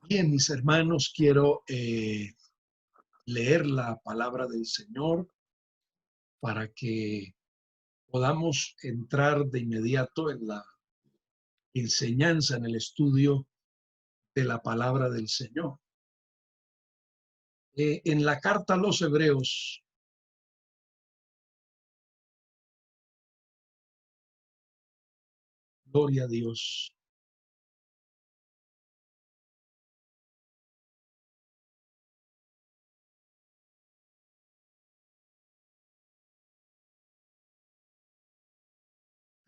Bien, mis hermanos, quiero leer la palabra del Señor para que podamos entrar de inmediato en la enseñanza, en el estudio de la palabra del Señor. En la carta a los Hebreos, gloria a Dios.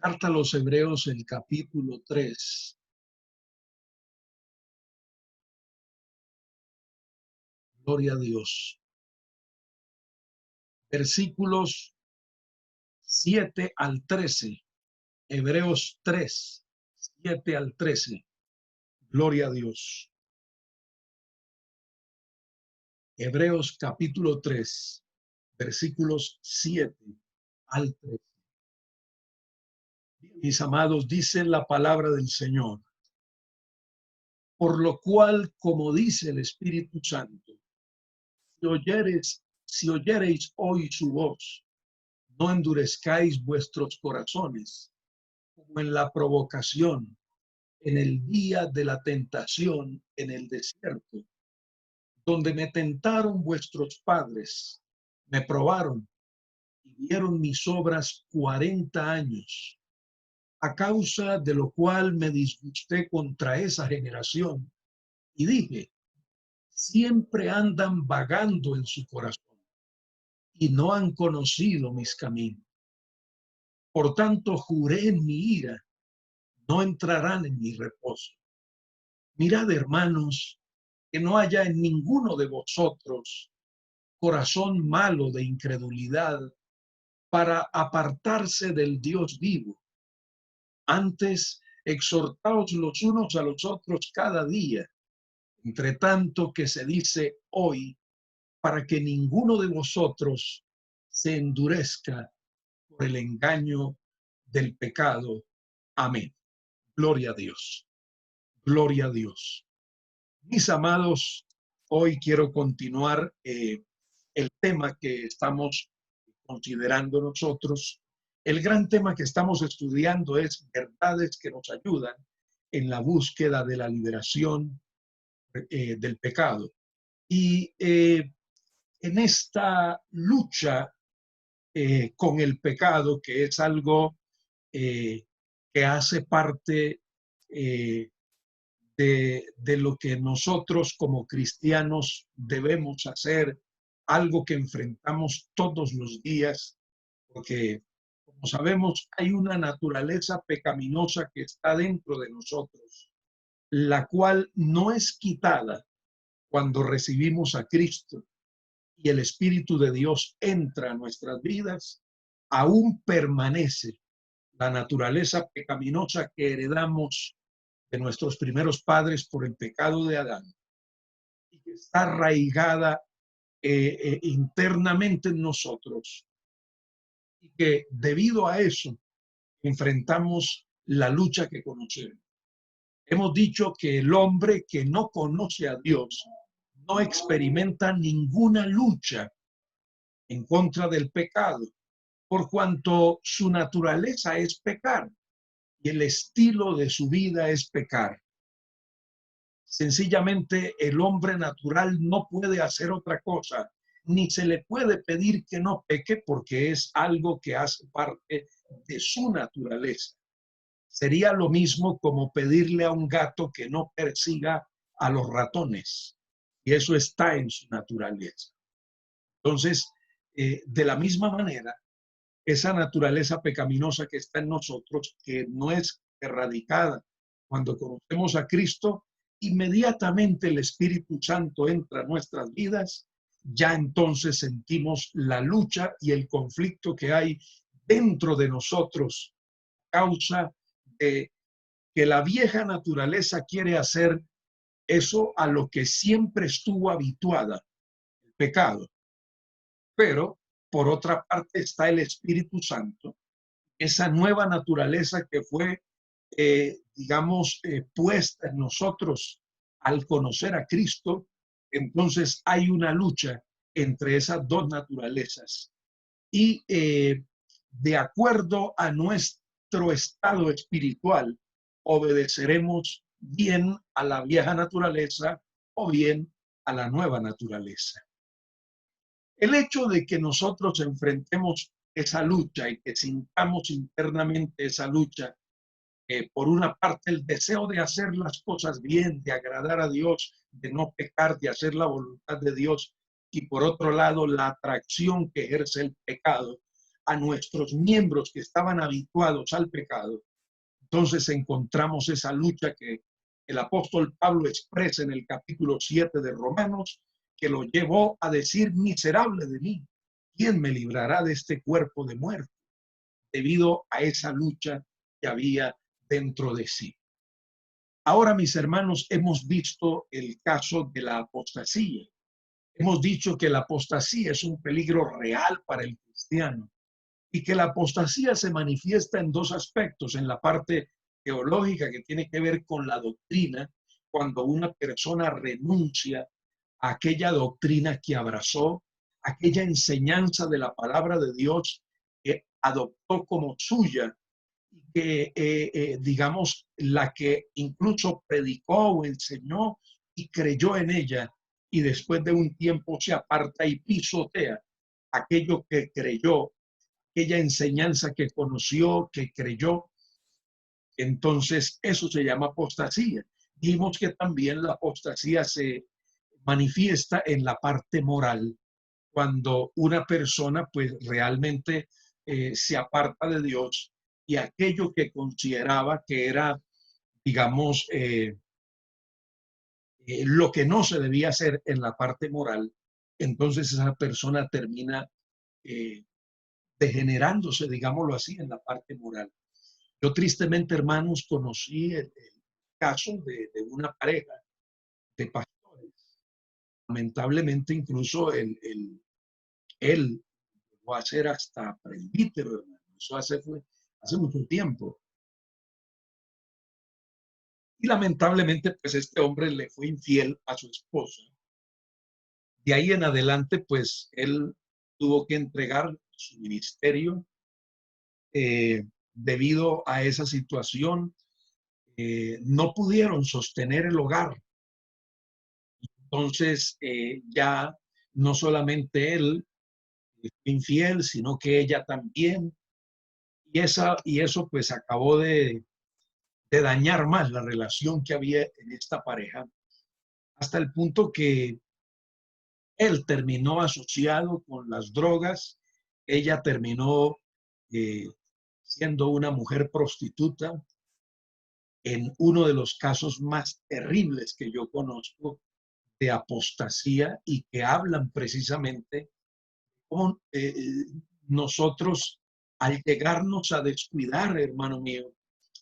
Carta a los Hebreos, el capítulo 3. Gloria a Dios. Versículos 7 al 13. Hebreos 3, 7 al 13. Gloria a Dios. Hebreos capítulo 3, versículos 7 al 13. Mis amados, dice la palabra del Señor: por lo cual, como dice el Espíritu Santo, si oyereis hoy su voz, no endurezcáis vuestros corazones, como en la provocación, en el día de la tentación en el desierto, donde me tentaron vuestros padres, me probaron y vieron mis obras 40 años. A causa de lo cual me disgusté contra esa generación y dije: siempre andan vagando en su corazón y no han conocido mis caminos. Por tanto, juré en mi ira: no entrarán en mi reposo. Mirad, hermanos, que no haya en ninguno de vosotros corazón malo de incredulidad para apartarse del Dios vivo. Antes, exhortaos los unos a los otros cada día, entre tanto que se dice hoy, para que ninguno de vosotros se endurezca por el engaño del pecado. Amén. Gloria a Dios. Gloria a Dios. Mis amados, hoy quiero continuar el tema que estamos considerando nosotros. El gran tema que estamos estudiando es verdades que nos ayudan en la búsqueda de la liberación del pecado. Y en esta lucha con el pecado, que es algo que hace parte de lo que nosotros como cristianos debemos hacer, algo que enfrentamos todos los días, porque como sabemos hay una naturaleza pecaminosa que está dentro de nosotros, la cual no es quitada cuando recibimos a Cristo y el Espíritu de Dios entra a nuestras vidas. Aún permanece la naturaleza pecaminosa que heredamos de nuestros primeros padres por el pecado de Adán y que está arraigada internamente en nosotros, y que debido a eso enfrentamos la lucha que conocemos. Hemos dicho que el hombre que no conoce a Dios no experimenta ninguna lucha en contra del pecado, por cuanto su naturaleza es pecar y el estilo de su vida es pecar. Sencillamente el hombre natural no puede hacer otra cosa, ni se le puede pedir que no peque, porque es algo que hace parte de su naturaleza. Sería lo mismo como pedirle a un gato que no persiga a los ratones, y eso está en su naturaleza. Entonces, de la misma manera, esa naturaleza pecaminosa que está en nosotros, que no es erradicada cuando conocemos a Cristo, inmediatamente el Espíritu Santo entra a nuestras vidas, ya entonces sentimos la lucha y el conflicto que hay dentro de nosotros, causa de que la vieja naturaleza quiere hacer eso a lo que siempre estuvo habituada, el pecado. Pero por otra parte está el Espíritu Santo, esa nueva naturaleza que fue, puesta en nosotros al conocer a Cristo, entonces hay una lucha entre esas dos naturalezas. Y de acuerdo a nuestro estado espiritual, obedeceremos bien a la vieja naturaleza o bien a la nueva naturaleza. El hecho de que nosotros enfrentemos esa lucha y que sintamos internamente esa lucha, por una parte el deseo de hacer las cosas bien, de agradar a Dios, de no pecar, de hacer la voluntad de Dios, y por otro lado la atracción que ejerce el pecado a nuestros miembros que estaban habituados al pecado. Entonces encontramos esa lucha que el apóstol Pablo expresa en el capítulo 7 de Romanos, que lo llevó a decir: miserable de mí, ¿quién me librará de este cuerpo de muerte? Debido a esa lucha que había dentro de sí. Ahora, mis hermanos, hemos visto el caso de la apostasía. Hemos dicho que la apostasía es un peligro real para el cristiano y que la apostasía se manifiesta en dos aspectos: en la parte teológica, que tiene que ver con la doctrina, cuando una persona renuncia a aquella doctrina que abrazó, aquella enseñanza de la palabra de Dios que adoptó como suya, que digamos, la que incluso predicó o enseñó y creyó en ella, y después de un tiempo se aparta y pisotea aquello que creyó, aquella enseñanza que conoció, que creyó. Entonces eso se llama apostasía. Vimos que también la apostasía se manifiesta en la parte moral, cuando una persona pues realmente se aparta de Dios, y aquello que consideraba que era, digamos, lo que no se debía hacer en la parte moral, entonces esa persona termina eh, degenerándose, digámoslo así, en la parte moral. Yo tristemente, hermanos, conocí el caso de una pareja de pastores. Lamentablemente, incluso él llegó a ser hasta presbítero, hermano. Eso fue hace mucho tiempo. Y lamentablemente, pues este hombre le fue infiel a su esposa. De ahí en adelante, pues él tuvo que entregar su ministerio debido a esa situación. No pudieron sostener el hogar. Entonces, ya no solamente él fue infiel, sino que ella también. Y eso pues acabó de dañar más la relación que había en esta pareja, hasta el punto que él terminó asociado con las drogas, ella terminó eh, siendo una mujer prostituta, en uno de los casos más terribles que yo conozco de apostasía, y que hablan precisamente con nosotros, al llegarnos a descuidar, hermano mío,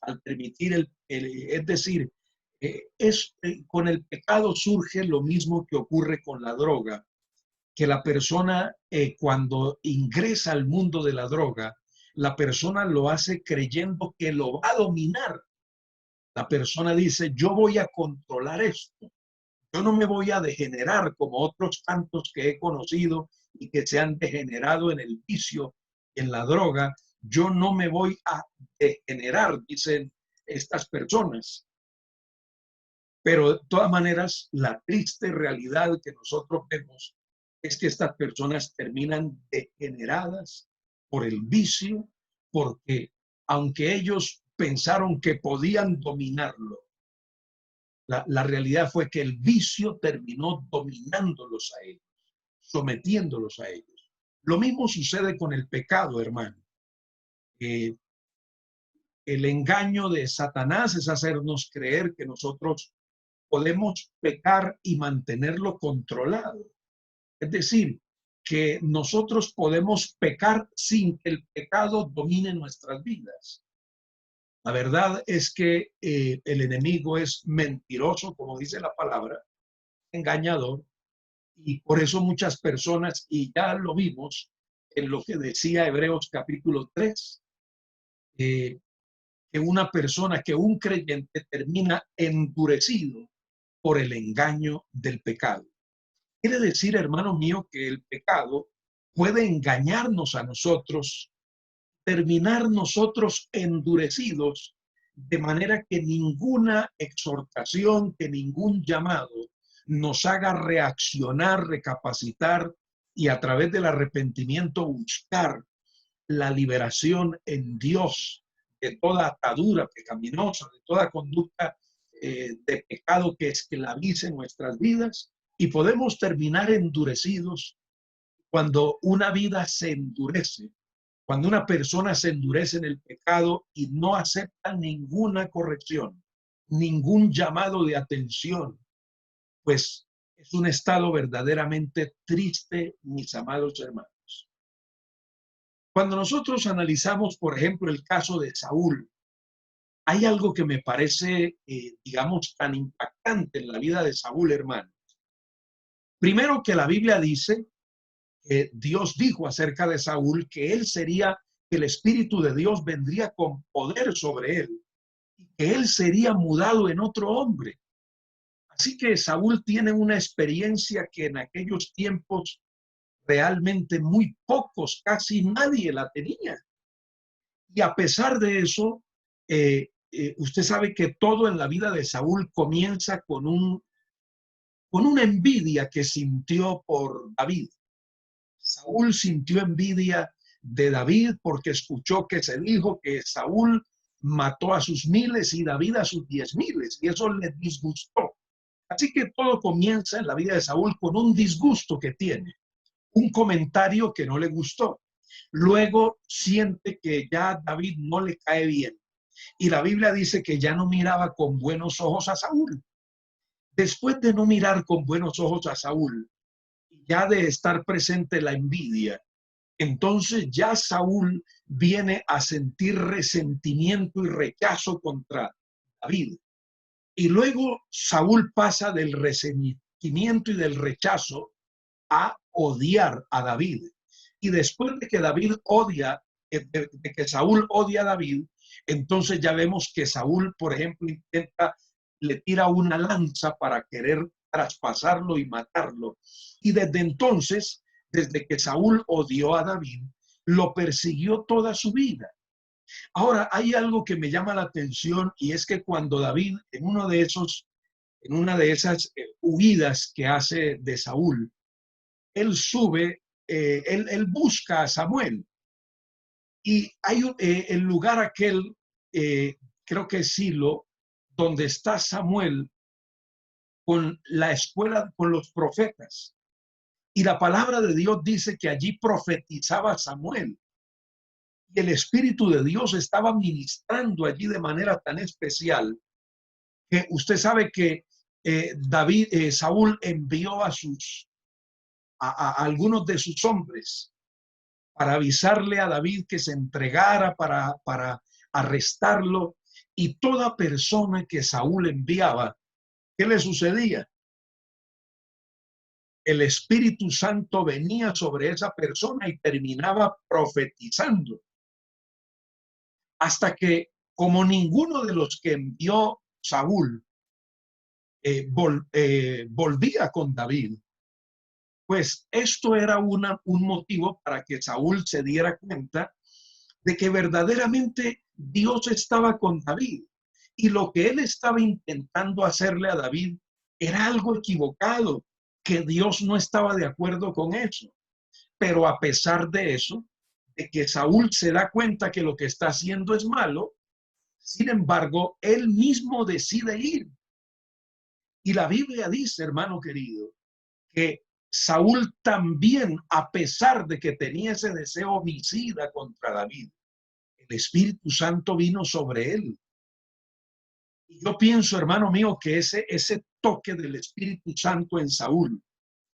al permitir es decir, con el pecado surge lo mismo que ocurre con la droga, que la persona cuando ingresa al mundo de la droga, la persona lo hace creyendo que lo va a dominar. La persona dice: yo voy a controlar esto, yo no me voy a degenerar como otros tantos que he conocido y que se han degenerado en el vicio, en la droga. Yo no me voy a degenerar, dicen estas personas. Pero de todas maneras, la triste realidad que nosotros vemos es que estas personas terminan degeneradas por el vicio, porque aunque ellos pensaron que podían dominarlo, la realidad fue que el vicio terminó dominándolos a ellos, sometiéndolos a ellos. Lo mismo sucede con el pecado, hermano. El engaño de Satanás es hacernos creer que nosotros podemos pecar y mantenerlo controlado. Es decir, que nosotros podemos pecar sin que el pecado domine nuestras vidas. La verdad es que el enemigo es mentiroso, como dice la palabra, engañador, y por eso muchas personas, y ya lo vimos en lo que decía Hebreos capítulo 3, que una persona, que un creyente termina endurecido por el engaño del pecado. Quiere decir, hermano mío, que el pecado puede engañarnos a nosotros, terminar nosotros endurecidos, de manera que ninguna exhortación, que ningún llamado nos haga reaccionar, recapacitar y a través del arrepentimiento buscar la liberación en Dios de toda atadura pecaminosa, de toda conducta de pecado que esclavice nuestras vidas, y podemos terminar endurecidos cuando una vida se endurece, cuando una persona se endurece en el pecado y no acepta ninguna corrección, ningún llamado de atención, pues es un estado verdaderamente triste, mis amados hermanos. Cuando nosotros analizamos, por ejemplo, el caso de Saúl, hay algo que me parece, digamos, tan impactante en la vida de Saúl, hermano. Primero, que la Biblia dice que Dios dijo acerca de Saúl que él sería, que el Espíritu de Dios vendría con poder sobre él, y que él sería mudado en otro hombre. Así que Saúl tiene una experiencia que en aquellos tiempos realmente muy pocos, casi nadie la tenía. Y a pesar de eso, usted sabe que todo en la vida de Saúl comienza con una envidia que sintió por David. Saúl sintió envidia de David porque escuchó que se dijo que Saúl mató a sus miles y David a sus 10,000, y eso le disgustó. Así que todo comienza en la vida de Saúl con un disgusto que tiene, un comentario que no le gustó. Luego siente que ya David no le cae bien, y la Biblia dice que ya no miraba con buenos ojos a Saúl. Después de no mirar con buenos ojos a Saúl, ya de estar presente la envidia, entonces ya Saúl viene a sentir resentimiento y rechazo contra David. Y luego Saúl pasa del resentimiento y del rechazo a odiar a David. Y después de que David odia, de que Saúl odia a David, entonces ya vemos que Saúl, por ejemplo, le tira una lanza para querer traspasarlo y matarlo. Y desde entonces, desde que Saúl odió a David, lo persiguió toda su vida. Ahora, hay algo que me llama la atención, y es que cuando David, en una de esas huidas que hace de Saúl, él sube, él busca a Samuel, y hay el lugar aquel, creo que es Silo, donde está Samuel con la escuela, con los profetas. Y la palabra de Dios dice que allí profetizaba Samuel. Y el Espíritu de Dios estaba ministrando allí de manera tan especial que usted sabe que Saúl envió a algunos de sus hombres para avisarle a David que se entregara, para arrestarlo. Y toda persona que Saúl enviaba, ¿qué le sucedía? El Espíritu Santo venía sobre esa persona y terminaba profetizando. Hasta que, como ninguno de los que envió Saúl volvía con David, pues esto era un motivo para que Saúl se diera cuenta de que verdaderamente Dios estaba con David, y lo que él estaba intentando hacerle a David era algo equivocado, que Dios no estaba de acuerdo con eso. Pero a pesar de eso, de que Saúl se da cuenta que lo que está haciendo es malo, sin embargo, él mismo decide ir. Y la Biblia dice, hermano querido, que Saúl también, a pesar de que tenía ese deseo homicida contra David, el Espíritu Santo vino sobre él. Y yo pienso, hermano mío, que ese toque del Espíritu Santo en Saúl,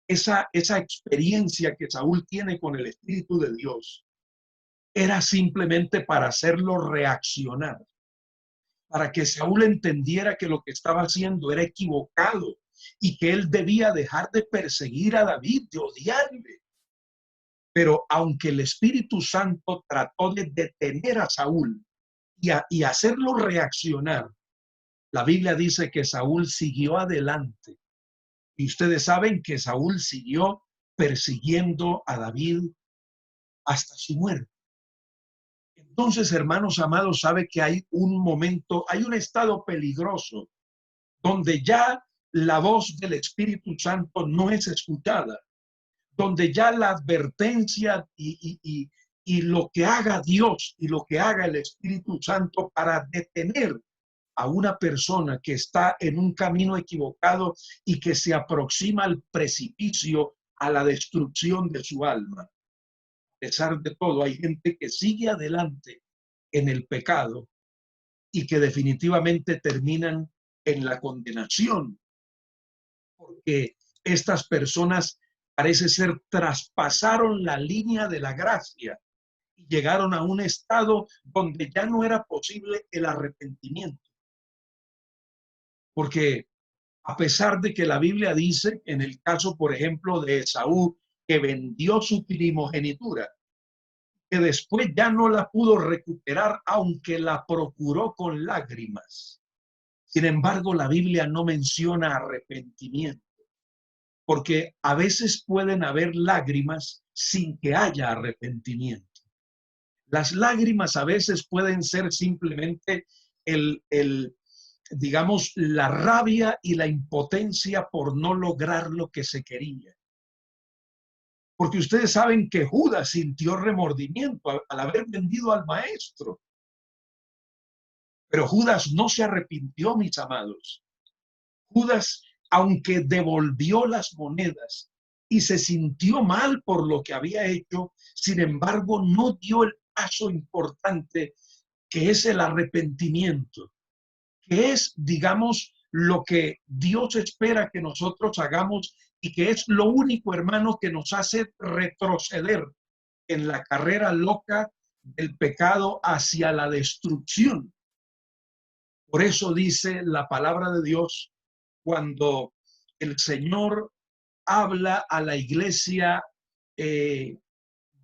esa experiencia que Saúl tiene con el Espíritu de Dios, era simplemente para hacerlo reaccionar, para que Saúl entendiera que lo que estaba haciendo era equivocado y que él debía dejar de perseguir a David, de odiarle. Pero aunque el Espíritu Santo trató de detener a Saúl y hacerlo reaccionar, La Biblia dice que Saúl siguió adelante. Y ustedes saben que Saúl siguió persiguiendo a David hasta su muerte. Entonces, hermanos amados, sabe que hay un momento, hay un estado peligroso donde ya la voz del Espíritu Santo no es escuchada, donde ya la advertencia y lo que haga Dios y lo que haga el Espíritu Santo para detener a una persona que está en un camino equivocado y que se aproxima al precipicio, a la destrucción de su alma. A pesar de todo, hay gente que sigue adelante en el pecado y que definitivamente terminan en la condenación, porque estas personas parece ser traspasaron la línea de la gracia y llegaron a un estado donde ya no era posible el arrepentimiento. Porque a pesar de que la Biblia dice, en el caso, por ejemplo, de Esaú, que vendió su primogenitura, que después ya no la pudo recuperar, aunque la procuró con lágrimas. Sin embargo, la Biblia no menciona arrepentimiento, porque a veces pueden haber lágrimas sin que haya arrepentimiento. Las lágrimas a veces pueden ser simplemente digamos, la rabia y la impotencia por no lograr lo que se quería. Porque ustedes saben que Judas sintió remordimiento al haber vendido al maestro. Pero Judas no se arrepintió, mis amados. Judas, aunque devolvió las monedas y se sintió mal por lo que había hecho, sin embargo, no dio el paso importante que es el arrepentimiento, que es, digamos, lo que Dios espera que nosotros hagamos y que es lo único, hermano, que nos hace retroceder en la carrera loca del pecado hacia la destrucción. Por eso dice la palabra de Dios cuando el Señor habla a la iglesia de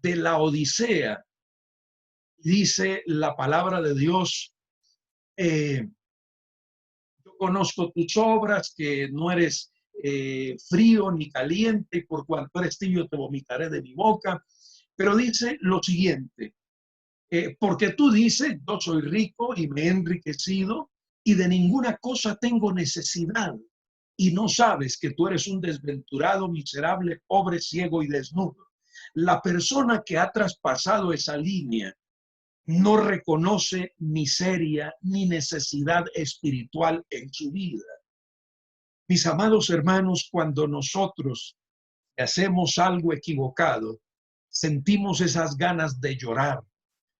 la Odisea. Dice la palabra de Dios, yo conozco tus obras, que no eres frío ni caliente, y por cuanto eres tibio te vomitaré de mi boca. Pero dice lo siguiente, porque tú dices, yo soy rico y me he enriquecido y de ninguna cosa tengo necesidad. Y no sabes que tú eres un desventurado, miserable, pobre, ciego y desnudo. La persona que ha traspasado esa línea no reconoce miseria ni necesidad espiritual en su vida. Mis amados hermanos, cuando nosotros hacemos algo equivocado, sentimos esas ganas de llorar,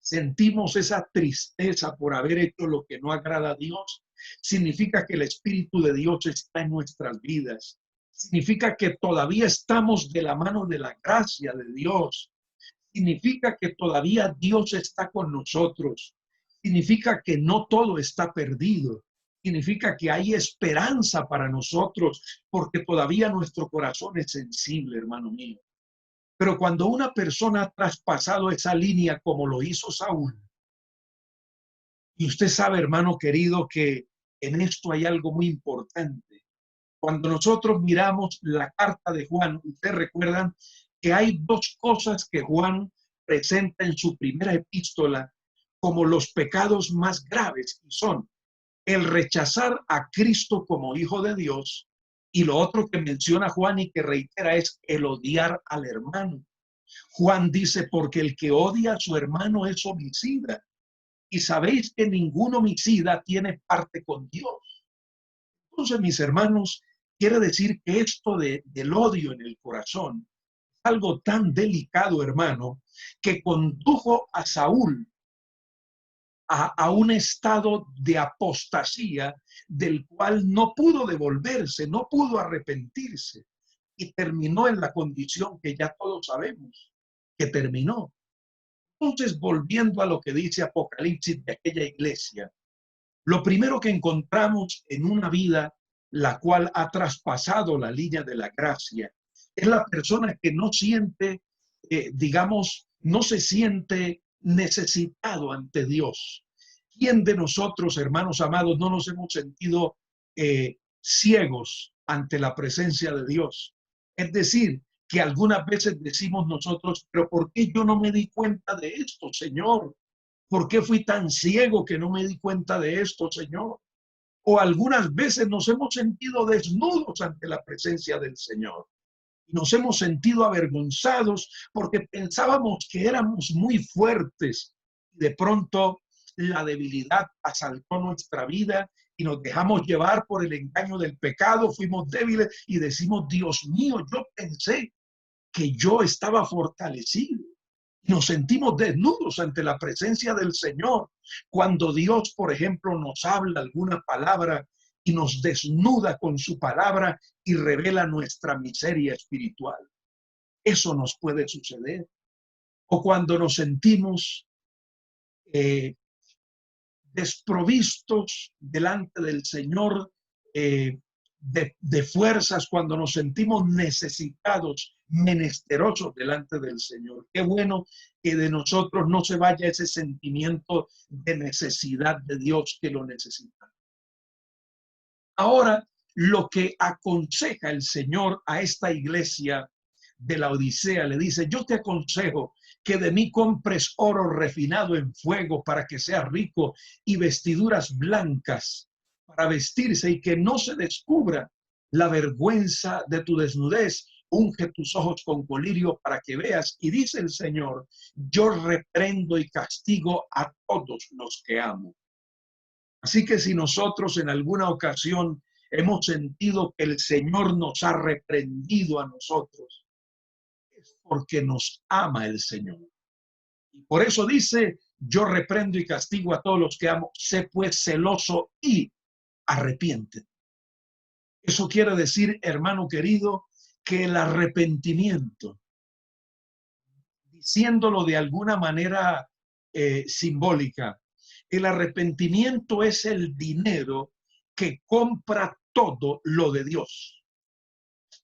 sentimos esa tristeza por haber hecho lo que no agrada a Dios. Significa que el Espíritu de Dios está en nuestras vidas. Significa que todavía estamos de la mano de la gracia de Dios. Significa que todavía Dios está con nosotros. Significa que no todo está perdido. Significa que hay esperanza para nosotros, porque todavía nuestro corazón es sensible, hermano mío. Pero cuando una persona ha traspasado esa línea como lo hizo Saúl, y usted sabe, hermano querido, que en esto hay algo muy importante. Cuando nosotros miramos la carta de Juan, ustedes recuerdan que hay dos cosas que Juan presenta en su primera epístola como los pecados más graves, y son el rechazar a Cristo como Hijo de Dios, y lo otro que menciona Juan y que reitera es el odiar al hermano. Juan dice, porque el que odia a su hermano es homicida, y sabéis que ningún homicida tiene parte con Dios. Entonces, mis hermanos, quiere decir que esto del odio en el corazón es algo tan delicado, hermano, que condujo a Saúl a un estado de apostasía del cual no pudo devolverse, no pudo arrepentirse, y terminó en la condición que ya todos sabemos que terminó. Entonces, volviendo a lo que dice Apocalipsis de aquella iglesia, lo primero que encontramos en una vida la cual ha traspasado la línea de la gracia es la persona que no siente, digamos, no se siente necesitado ante Dios, ¿Quién de nosotros, hermanos amados, no nos hemos sentido ciegos ante la presencia de Dios? Es decir, que algunas veces decimos nosotros, pero ¿por qué yo no me di cuenta de esto, Señor? ¿Por qué fui tan ciego que no me di cuenta de esto, Señor? O algunas veces nos hemos sentido desnudos ante la presencia del Señor. Nos hemos sentido avergonzados porque pensábamos que éramos muy fuertes. De pronto la debilidad asaltó nuestra vida y nos dejamos llevar por el engaño del pecado, fuimos débiles y decimos, Dios mío, yo pensé que yo estaba fortalecido. Nos sentimos desnudos ante la presencia del Señor. Cuando Dios, por ejemplo, nos habla alguna palabra y nos desnuda con su palabra y revela nuestra miseria espiritual. Eso nos puede suceder. O cuando nos sentimos desprovistos delante del Señor de fuerzas, cuando nos sentimos necesitados, menesterosos delante del Señor. Qué bueno que de nosotros no se vaya ese sentimiento de necesidad de Dios, que lo necesita. Ahora, lo que aconseja el Señor a esta iglesia de la Odisea, le dice, yo te aconsejo que de mí compres oro refinado en fuego para que seas rico y vestiduras blancas para vestirse y que no se descubra la vergüenza de tu desnudez. Unge tus ojos con colirio para que veas. Y dice el Señor, yo reprendo y castigo a todos los que amo. Así que si nosotros en alguna ocasión hemos sentido que el Señor nos ha reprendido a nosotros, es porque nos ama el Señor. Y por eso dice, yo reprendo y castigo a todos los que amo, sé pues celoso y arrepiéntete. Eso quiere decir, hermano querido, que el arrepentimiento, diciéndolo de alguna manera simbólica, el arrepentimiento es el dinero que compra todo lo de Dios.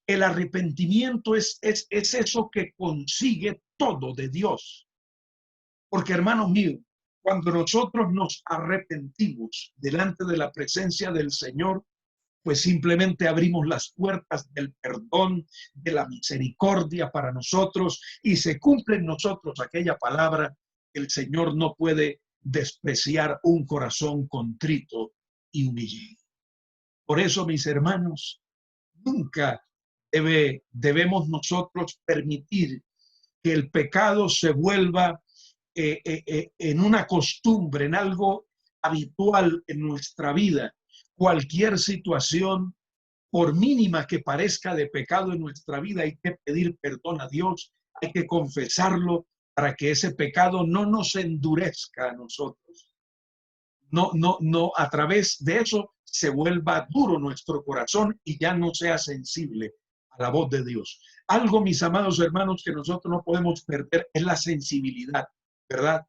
El arrepentimiento es eso que consigue todo de Dios. Porque, hermanos míos, cuando nosotros nos arrepentimos delante de la presencia del Señor, pues simplemente abrimos las puertas del perdón, de la misericordia para nosotros y se cumple en nosotros aquella palabra: el Señor no puede despreciar un corazón contrito y humillado. Por eso, mis hermanos, nunca debemos nosotros permitir que el pecado se vuelva en una costumbre, en algo habitual en nuestra vida. Cualquier situación, por mínima que parezca de pecado en nuestra vida, hay que pedir perdón a Dios, hay que confesarlo para que ese pecado no nos endurezca a nosotros. No, a través de eso se vuelva duro nuestro corazón y ya no sea sensible a la voz de Dios. Algo, mis amados hermanos, que nosotros no podemos perder es la sensibilidad, ¿verdad?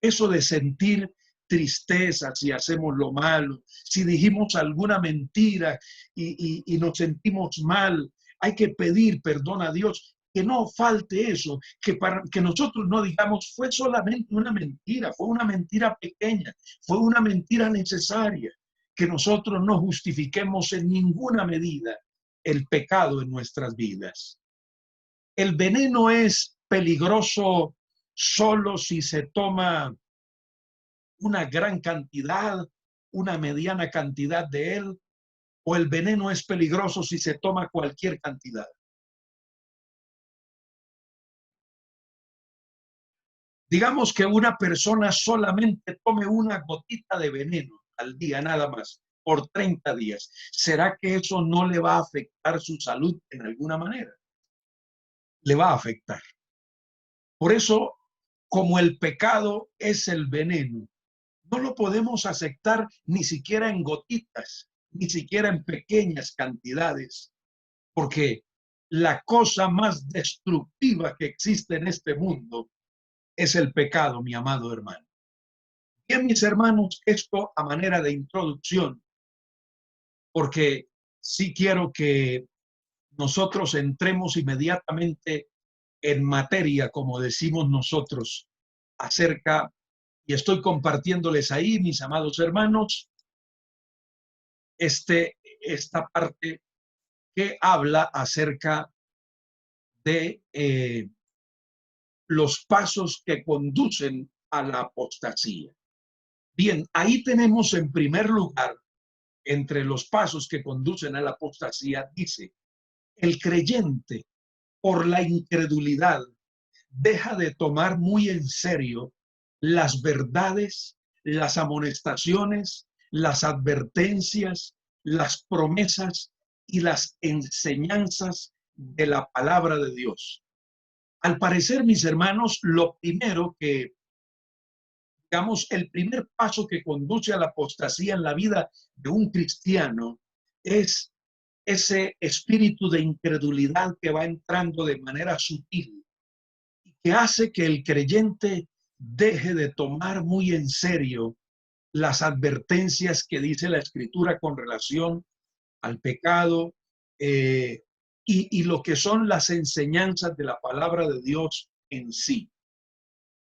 Eso de sentir tristeza si hacemos lo malo, si dijimos alguna mentira y nos sentimos mal, hay que pedir perdón a Dios, que no falte eso, que nosotros no digamos fue solamente una mentira, fue una mentira pequeña, fue una mentira necesaria, que nosotros no justifiquemos en ninguna medida el pecado en nuestras vidas. El veneno es peligroso solo si se toma una gran cantidad, una mediana cantidad de él, o el veneno es peligroso si se toma cualquier cantidad. Digamos que una persona solamente tome una gotita de veneno al día, nada más, por 30 días. ¿Será que eso no le va a afectar su salud en alguna manera? Le va a afectar. Por eso, como el pecado es el veneno, no lo podemos aceptar ni siquiera en gotitas, ni siquiera en pequeñas cantidades, porque la cosa más destructiva que existe en este mundo es el pecado, mi amado hermano. Bien, mis hermanos, esto a manera de introducción, porque sí quiero que nosotros entremos inmediatamente en materia, como decimos nosotros, acerca Y estoy compartiéndoles ahí, mis amados hermanos, esta parte que habla acerca de los pasos que conducen a la apostasía. Bien, ahí tenemos en primer lugar, entre los pasos que conducen a la apostasía, dice, el creyente por la incredulidad deja de tomar muy en serio las verdades, las amonestaciones, las advertencias, las promesas y las enseñanzas de la palabra de Dios. Al parecer, mis hermanos, lo primero que, digamos, el primer paso que conduce a la apostasía en la vida de un cristiano es ese espíritu de incredulidad que va entrando de manera sutil, que hace que el creyente deje de tomar muy en serio las advertencias que dice la Escritura con relación al pecado y lo que son las enseñanzas de la palabra de Dios en sí.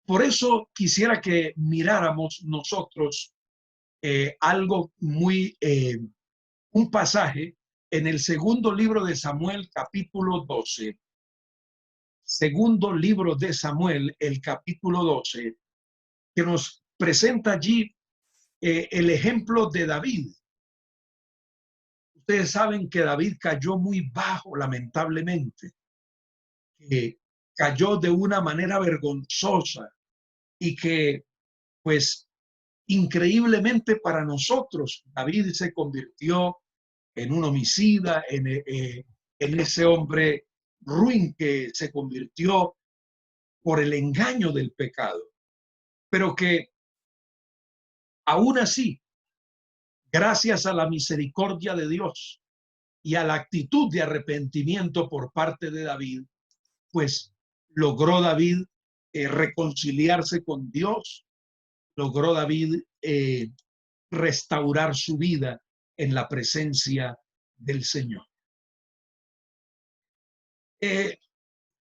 Por eso quisiera que miráramos nosotros algo un pasaje en el segundo libro de Samuel, capítulo 12. Segundo libro de Samuel, el capítulo 12, que nos presenta allí el ejemplo de David. Ustedes saben que David cayó muy bajo, lamentablemente, que cayó de una manera vergonzosa y que, pues, increíblemente para nosotros, David se convirtió en un homicida, en ese hombre ruin que se convirtió por el engaño del pecado, pero que aún así, gracias a la misericordia de Dios y a la actitud de arrepentimiento por parte de David, pues logró David reconciliarse con Dios, logró David restaurar su vida en la presencia del Señor.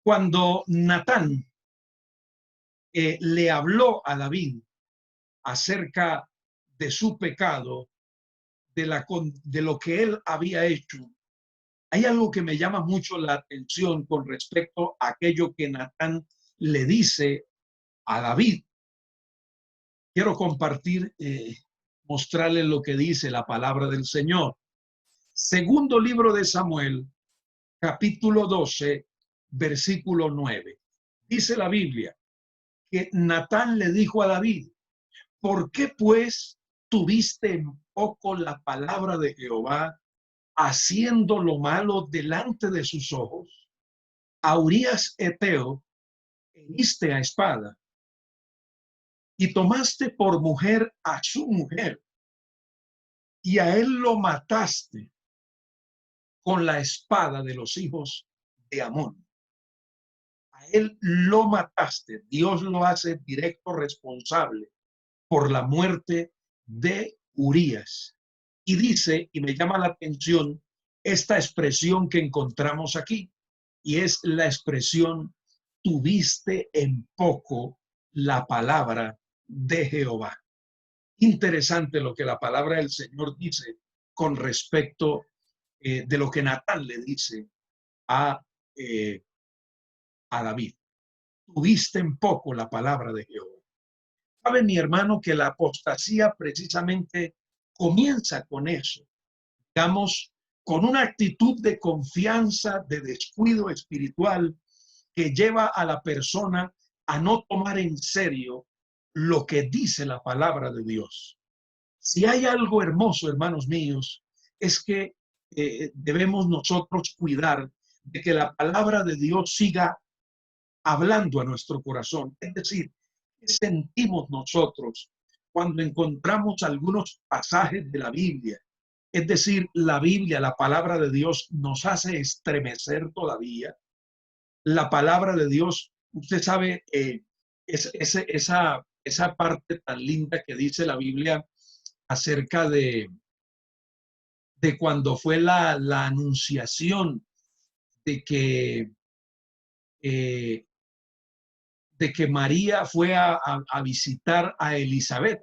Cuando Natán le habló a David acerca de su pecado, de lo que él había hecho, hay algo que me llama mucho la atención con respecto a aquello que Natán le dice a David. Quiero compartir, mostrarles lo que dice la palabra del Señor. Segundo libro de Samuel, capítulo 12, versículo 9. Dice la Biblia que Natán le dijo a David, ¿por qué pues tuviste en poco la palabra de Jehová, haciendo lo malo delante de sus ojos? A Urías Eteo heriste a espada y tomaste por mujer a su mujer y a él lo mataste con la espada de los hijos de Amón. A él lo mataste. Dios lo hace directo responsable por la muerte de Urías. Y dice, y me llama la atención, esta expresión que encontramos aquí, y es la expresión, tuviste en poco la palabra de Jehová. Interesante lo que la palabra del Señor dice con respecto de lo que Natán le dice a, eh, a David. Tuviste en poco la palabra de Jehová. Sabe, mi hermano, que la apostasía precisamente comienza con eso, digamos, con una actitud de confianza, de descuido espiritual que lleva a la persona a no tomar en serio lo que dice la palabra de Dios. Si hay algo hermoso, hermanos míos, es que debemos nosotros cuidar de que la palabra de Dios siga hablando a nuestro corazón. Es decir, ¿qué sentimos nosotros cuando encontramos algunos pasajes de la Biblia? Es decir, la Biblia, la palabra de Dios, nos hace estremecer todavía. La palabra de Dios, usted sabe, esa parte tan linda que dice la Biblia acerca de cuando fue la anunciación de que de que María fue a visitar a Elizabeth.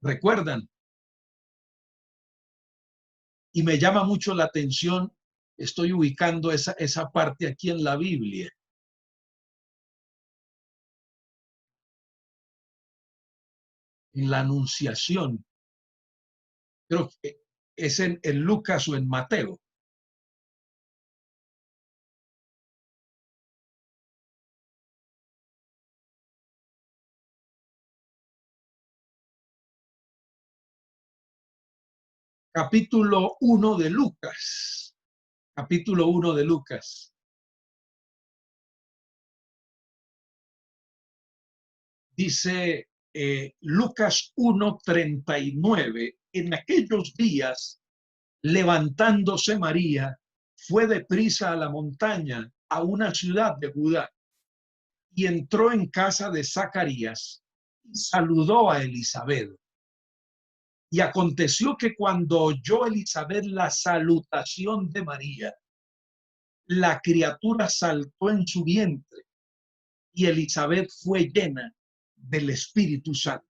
¿Recuerdan? Y me llama mucho la atención, estoy ubicando esa parte aquí en la Biblia. En la Anunciación. Creo que es en Lucas o en Mateo. Capítulo 1 de Lucas. Capítulo 1 de Lucas. Dice Lucas 1:39, en aquellos días, levantándose María, fue deprisa a la montaña, a una ciudad de Judá, y entró en casa de Zacarías y saludó a Elizabeth. Y aconteció que cuando oyó Elizabeth la salutación de María, la criatura saltó en su vientre y Elizabeth fue llena del Espíritu Santo.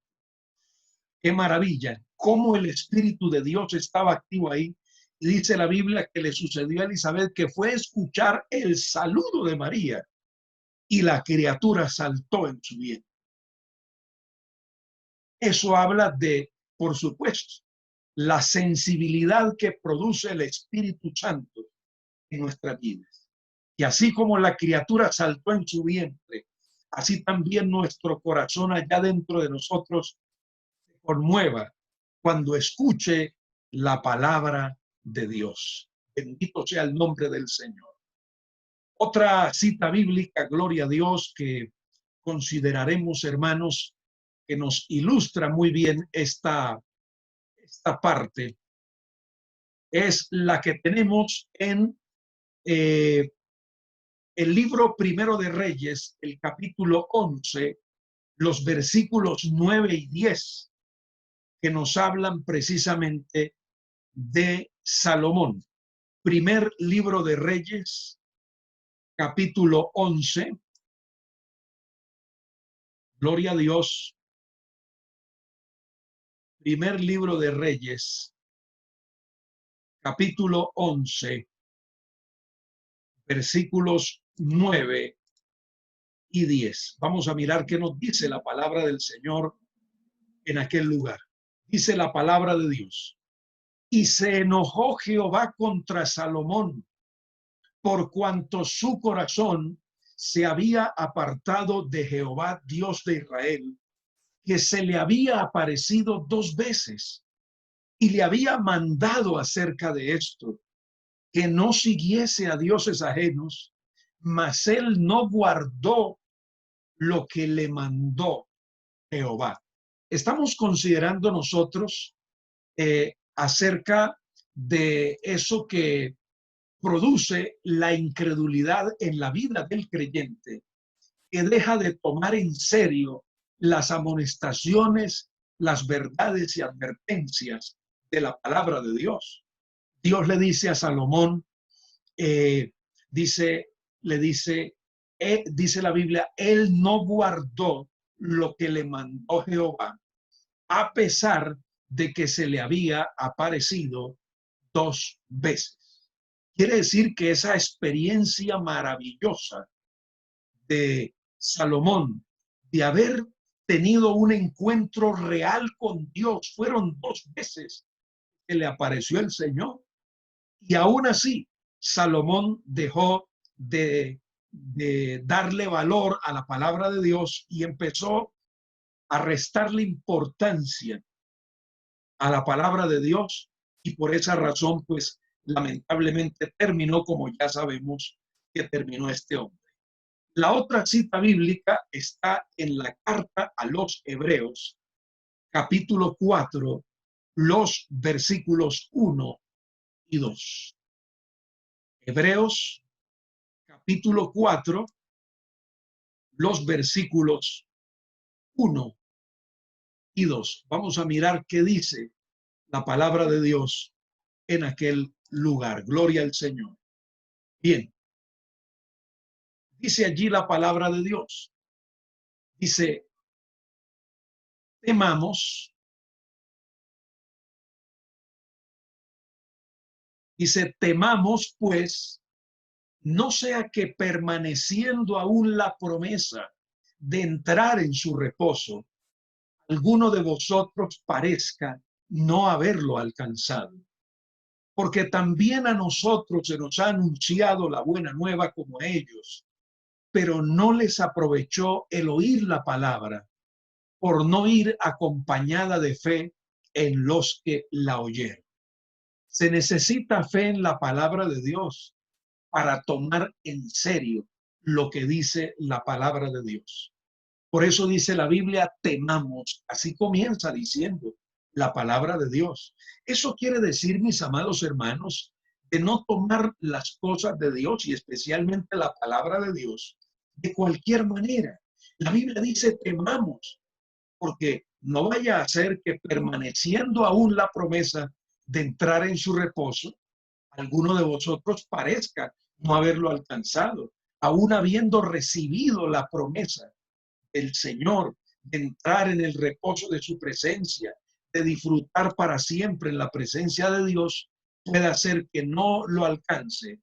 Qué maravilla, cómo el Espíritu de Dios estaba activo ahí. Y dice la Biblia que le sucedió a Elizabeth que fue a escuchar el saludo de María y la criatura saltó en su vientre. Eso habla de, por supuesto, la sensibilidad que produce el Espíritu Santo en nuestras vidas. Y así como la criatura saltó en su vientre, así también nuestro corazón allá dentro de nosotros se conmueva cuando escuche la palabra de Dios. Bendito sea el nombre del Señor. Otra cita bíblica, gloria a Dios, que consideraremos, hermanos, que nos ilustra muy bien esta parte, es la que tenemos en el libro Primero de Reyes, el capítulo 11, los versículos 9 y 10, que nos hablan precisamente de Salomón. Primer libro de Reyes, capítulo 11. Gloria a Dios. Primer libro de Reyes, capítulo 11, versículos 9 y 10. Vamos a mirar qué nos dice la palabra del Señor en aquel lugar. Dice la palabra de Dios. Y se enojó Jehová contra Salomón, por cuanto su corazón se había apartado de Jehová, Dios de Israel, que se le había aparecido 2 veces y le había mandado acerca de esto, que no siguiese a dioses ajenos, mas él no guardó lo que le mandó Jehová. Estamos considerando nosotros acerca de eso que produce la incredulidad en la vida del creyente, que deja de tomar en serio las amonestaciones, las verdades y advertencias de la palabra de Dios. Dios le dice a Salomón, eh, dice, le dice, dice la Biblia, él no guardó lo que le mandó Jehová, a pesar de que se le había aparecido 2 veces. Quiere decir que esa experiencia maravillosa de Salomón, de haber tenido un encuentro real con Dios, fueron 2 veces que le apareció el Señor. Y aún así, Salomón dejó de darle valor a la palabra de Dios y empezó a restarle importancia a la palabra de Dios, y por esa razón, pues lamentablemente terminó como ya sabemos que terminó este hombre. La otra cita bíblica está en la carta a los Hebreos, capítulo 4, los versículos 1 y 2. Hebreos, capítulo 4, los versículos 1 y 2. Vamos a mirar qué dice la palabra de Dios en aquel lugar. Gloria al Señor. Bien. Dice allí la palabra de Dios. Dice, temamos, temamos pues, no sea que permaneciendo aún la promesa de entrar en su reposo, alguno de vosotros parezca no haberlo alcanzado. Porque también a nosotros se nos ha anunciado la buena nueva como a ellos, pero no les aprovechó el oír la palabra por no ir acompañada de fe en los que la oyeron. Se necesita fe en la palabra de Dios para tomar en serio lo que dice la palabra de Dios. Por eso dice la Biblia, temamos. Así comienza diciendo la palabra de Dios. Eso quiere decir, mis amados hermanos, de no tomar las cosas de Dios y especialmente la palabra de Dios de cualquier manera. La Biblia dice temamos, porque no vaya a ser que permaneciendo aún la promesa de entrar en su reposo, alguno de vosotros parezca no haberlo alcanzado, aún habiendo recibido la promesa del Señor, de entrar en el reposo de su presencia, de disfrutar para siempre en la presencia de Dios, puede hacer que no lo alcance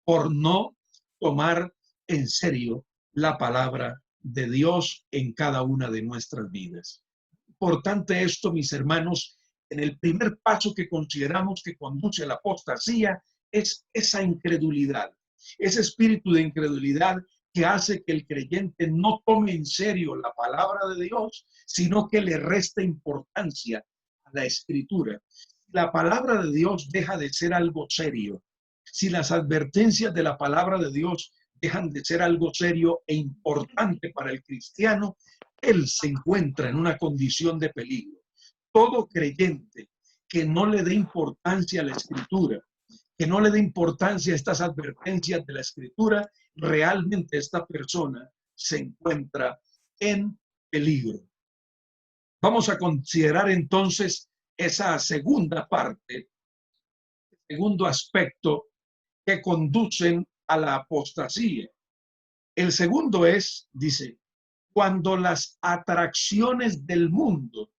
por no tomar en serio la palabra de Dios en cada una de nuestras vidas. Importante esto, mis hermanos, en el primer paso que consideramos que conduce a la apostasía es esa incredulidad, ese espíritu de incredulidad que hace que el creyente no tome en serio la palabra de Dios, sino que le resta importancia a la escritura. La palabra de Dios deja de ser algo serio. Si las advertencias de la palabra de Dios dejan de ser algo serio e importante para el cristiano, él se encuentra en una condición de peligro. Todo creyente que no le dé importancia a la escritura, que no le dé importancia a estas advertencias de la escritura, realmente esta persona se encuentra en peligro. Vamos a considerar entonces esa segunda parte, segundo aspecto que conducen a la apostasía. El segundo es, dice, cuando las atracciones del mundo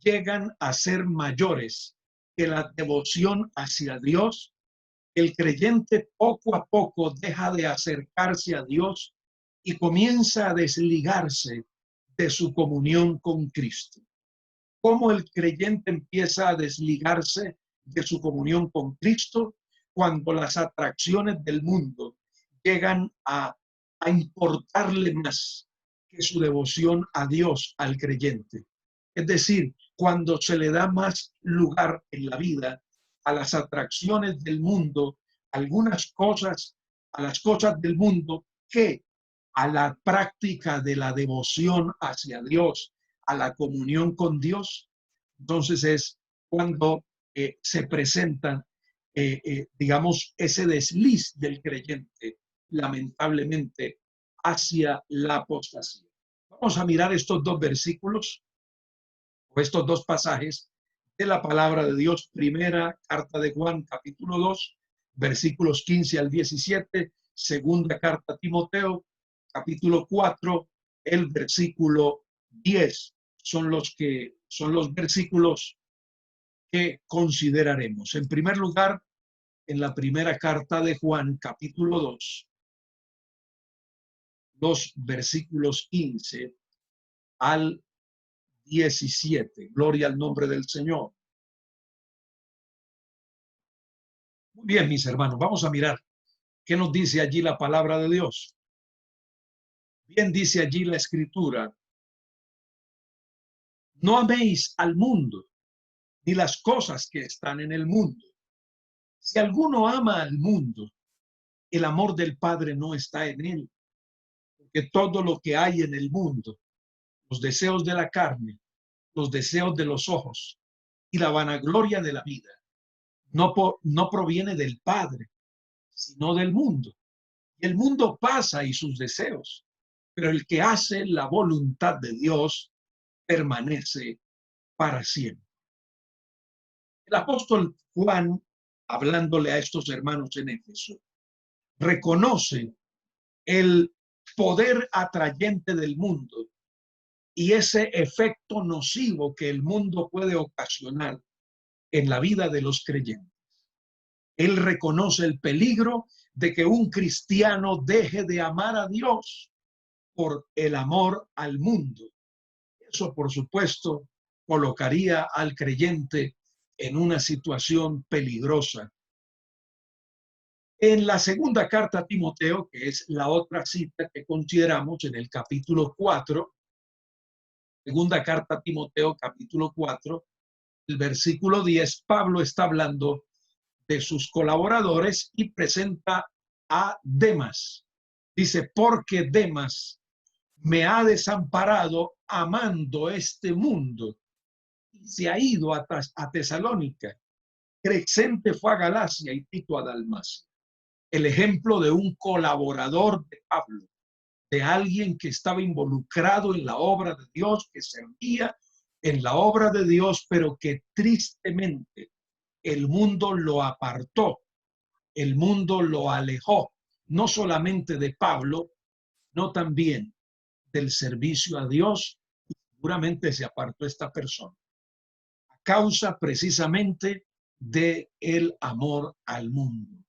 llegan a ser mayores que la devoción hacia Dios, el creyente poco a poco deja de acercarse a Dios y comienza a desligarse de su comunión con Cristo. ¿Cómo el creyente empieza a desligarse de su comunión con Cristo? Cuando las atracciones del mundo llegan a importarle más que su devoción a Dios, al creyente. Es decir, cuando se le da más lugar en la vida a las atracciones del mundo, algunas cosas, a las cosas del mundo, que a la práctica de la devoción hacia Dios, a la comunión con Dios, entonces es cuando se presenta, digamos, ese desliz del creyente, lamentablemente, hacia la apostasía. Vamos a mirar estos dos versículos o estos dos pasajes de la palabra de Dios. Primera carta de Juan, capítulo 2, versículos 15 al 17. Segunda carta a Timoteo, capítulo 4, el versículo 10. Son los versículos que consideraremos. En primer lugar, en la primera carta de Juan, capítulo 2, los versículos 15 al 17. Gloria al nombre del Señor. Muy bien, mis hermanos, vamos a mirar qué nos dice allí la palabra de Dios. Bien dice allí la escritura: no améis al mundo ni las cosas que están en el mundo. Si alguno ama al mundo, el amor del Padre no está en él, porque todo lo que hay en el mundo, los deseos de la carne, los deseos de los ojos y la vanagloria de la vida, no proviene del Padre, sino del mundo. Y el mundo pasa y sus deseos, pero el que hace la voluntad de Dios permanece para siempre. El apóstol Juan, hablándole a estos hermanos en Éfeso, reconoce el poder atrayente del mundo y ese efecto nocivo que el mundo puede ocasionar en la vida de los creyentes. Él reconoce el peligro de que un cristiano deje de amar a Dios por el amor al mundo. Eso, por supuesto, colocaría al creyente en una situación peligrosa. En la segunda carta a Timoteo, que es la otra cita que consideramos en el capítulo 4, segunda carta a Timoteo, capítulo 4, el versículo 10, Pablo está hablando de sus colaboradores y presenta a Demas. Dice, porque Demas me ha desamparado amando este mundo y se ha ido a Tesalónica. Crescente fue a Galacia y Tito a Dalmacia. El ejemplo de un colaborador de Pablo, de alguien que estaba involucrado en la obra de Dios, que servía en la obra de Dios, pero que tristemente el mundo lo apartó, el mundo lo alejó, no solamente de Pablo, no también del servicio a Dios. Seguramente se apartó esta persona a causa precisamente de el amor al mundo.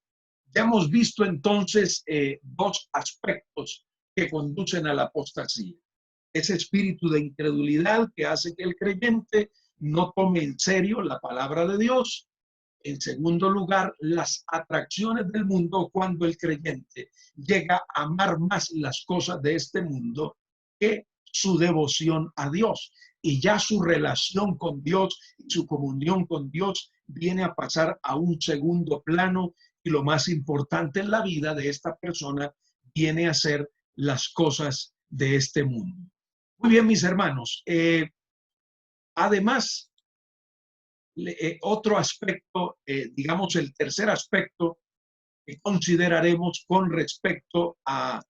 Ya hemos visto entonces dos aspectos que conducen a la apostasía. Ese espíritu de incredulidad que hace que el creyente no tome en serio la palabra de Dios. En segundo lugar, las atracciones del mundo, cuando el creyente llega a amar más las cosas de este mundo que su devoción a Dios. Y ya su relación con Dios y su comunión con Dios viene a pasar a un segundo plano, y lo más importante en la vida de esta persona viene a ser las cosas de este mundo. Muy bien, mis hermanos. Además, otro aspecto, digamos el tercer aspecto que consideraremos con respecto a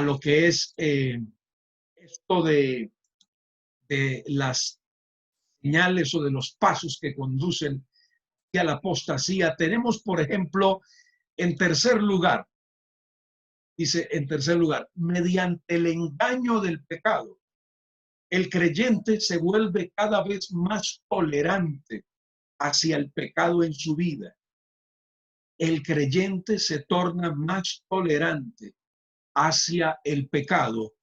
lo que es esto de las señales o de los pasos que conducen a la apostasía. Tenemos, por ejemplo, en tercer lugar, dice en tercer lugar, mediante el engaño del pecado, el creyente se vuelve cada vez más tolerante hacia el pecado en su vida. El creyente se torna más tolerante hacia el pecado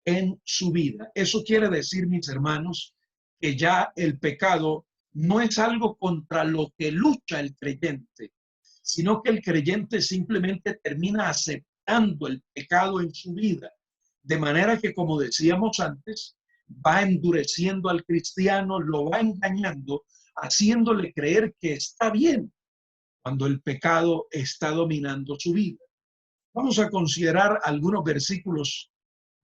en su vida. Eso quiere decir, mis hermanos, que ya el pecado no es algo contra lo que lucha el creyente, sino que el creyente simplemente termina aceptando el pecado en su vida. De manera que, como decíamos antes, va endureciendo al cristiano, lo va engañando, haciéndole creer que está bien cuando el pecado está dominando su vida. Vamos a considerar algunos versículos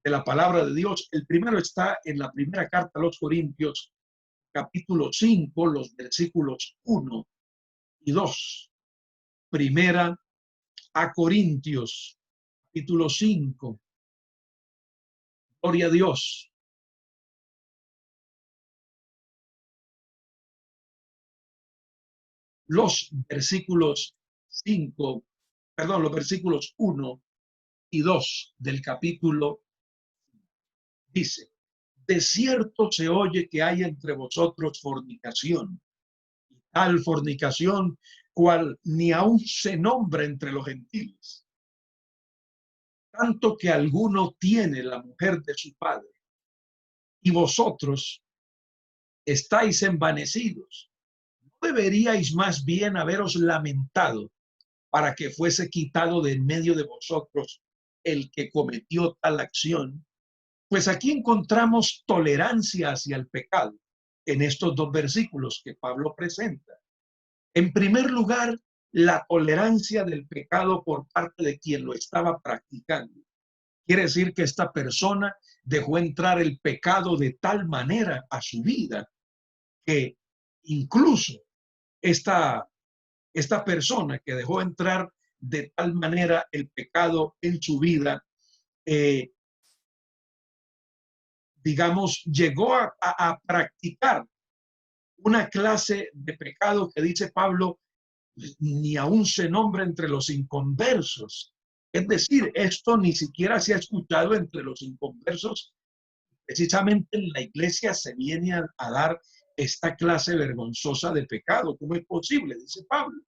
de la palabra de Dios. El primero está en la primera carta a los Corintios, capítulo 5, los versículos 1 y 2. Primera a Corintios, capítulo 5. Gloria a Dios. Los versículos 5, perdón, los versículos 1 y 2 del capítulo dice, de cierto se oye que hay entre vosotros fornicación, y tal fornicación cual ni aún se nombra entre los gentiles, tanto que alguno tiene la mujer de su padre, y vosotros estáis envanecidos. ¿No deberíais más bien haberos lamentado para que fuese quitado de en medio de vosotros el que cometió tal acción? Pues aquí encontramos tolerancia hacia el pecado en estos dos versículos que Pablo presenta. En primer lugar, la tolerancia del pecado por parte de quien lo estaba practicando. Quiere decir que esta persona dejó entrar el pecado de tal manera a su vida que incluso esta persona que dejó entrar de tal manera el pecado en su vida, digamos, llegó a practicar una clase de pecado que dice Pablo, ni aún se nombra entre los inconversos. Es decir, esto ni siquiera se ha escuchado entre los inconversos. Precisamente en la iglesia se viene a dar esta clase vergonzosa de pecado. ¿Cómo es posible? Dice Pablo.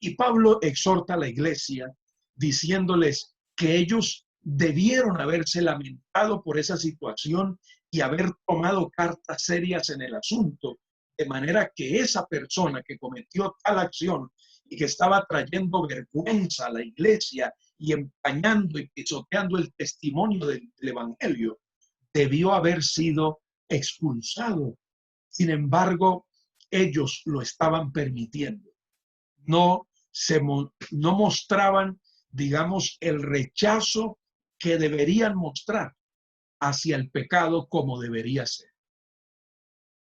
Y Pablo exhorta a la iglesia diciéndoles que ellos debieron haberse lamentado por esa situación y haber tomado cartas serias en el asunto, de manera que esa persona que cometió tal acción y que estaba trayendo vergüenza a la iglesia y empañando y pisoteando el testimonio del evangelio, debió haber sido expulsado. Sin embargo, ellos lo estaban permitiendo. No no mostraban, digamos, el rechazo que deberían mostrar hacia el pecado como debería ser.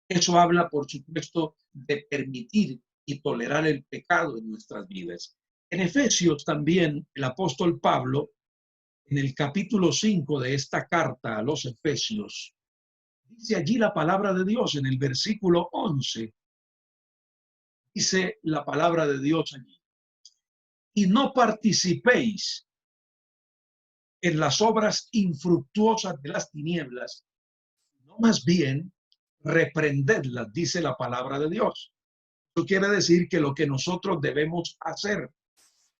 Eso habla, por supuesto, de permitir y tolerar el pecado en nuestras vidas. En Efesios también el apóstol Pablo, en el capítulo 5 de esta carta a los Efesios, dice allí la palabra de Dios en el versículo 11. Dice la palabra de Dios allí: y no participéis en las obras infructuosas de las tinieblas, no más bien reprendedlas, dice la palabra de Dios. Eso quiere decir que lo que nosotros debemos hacer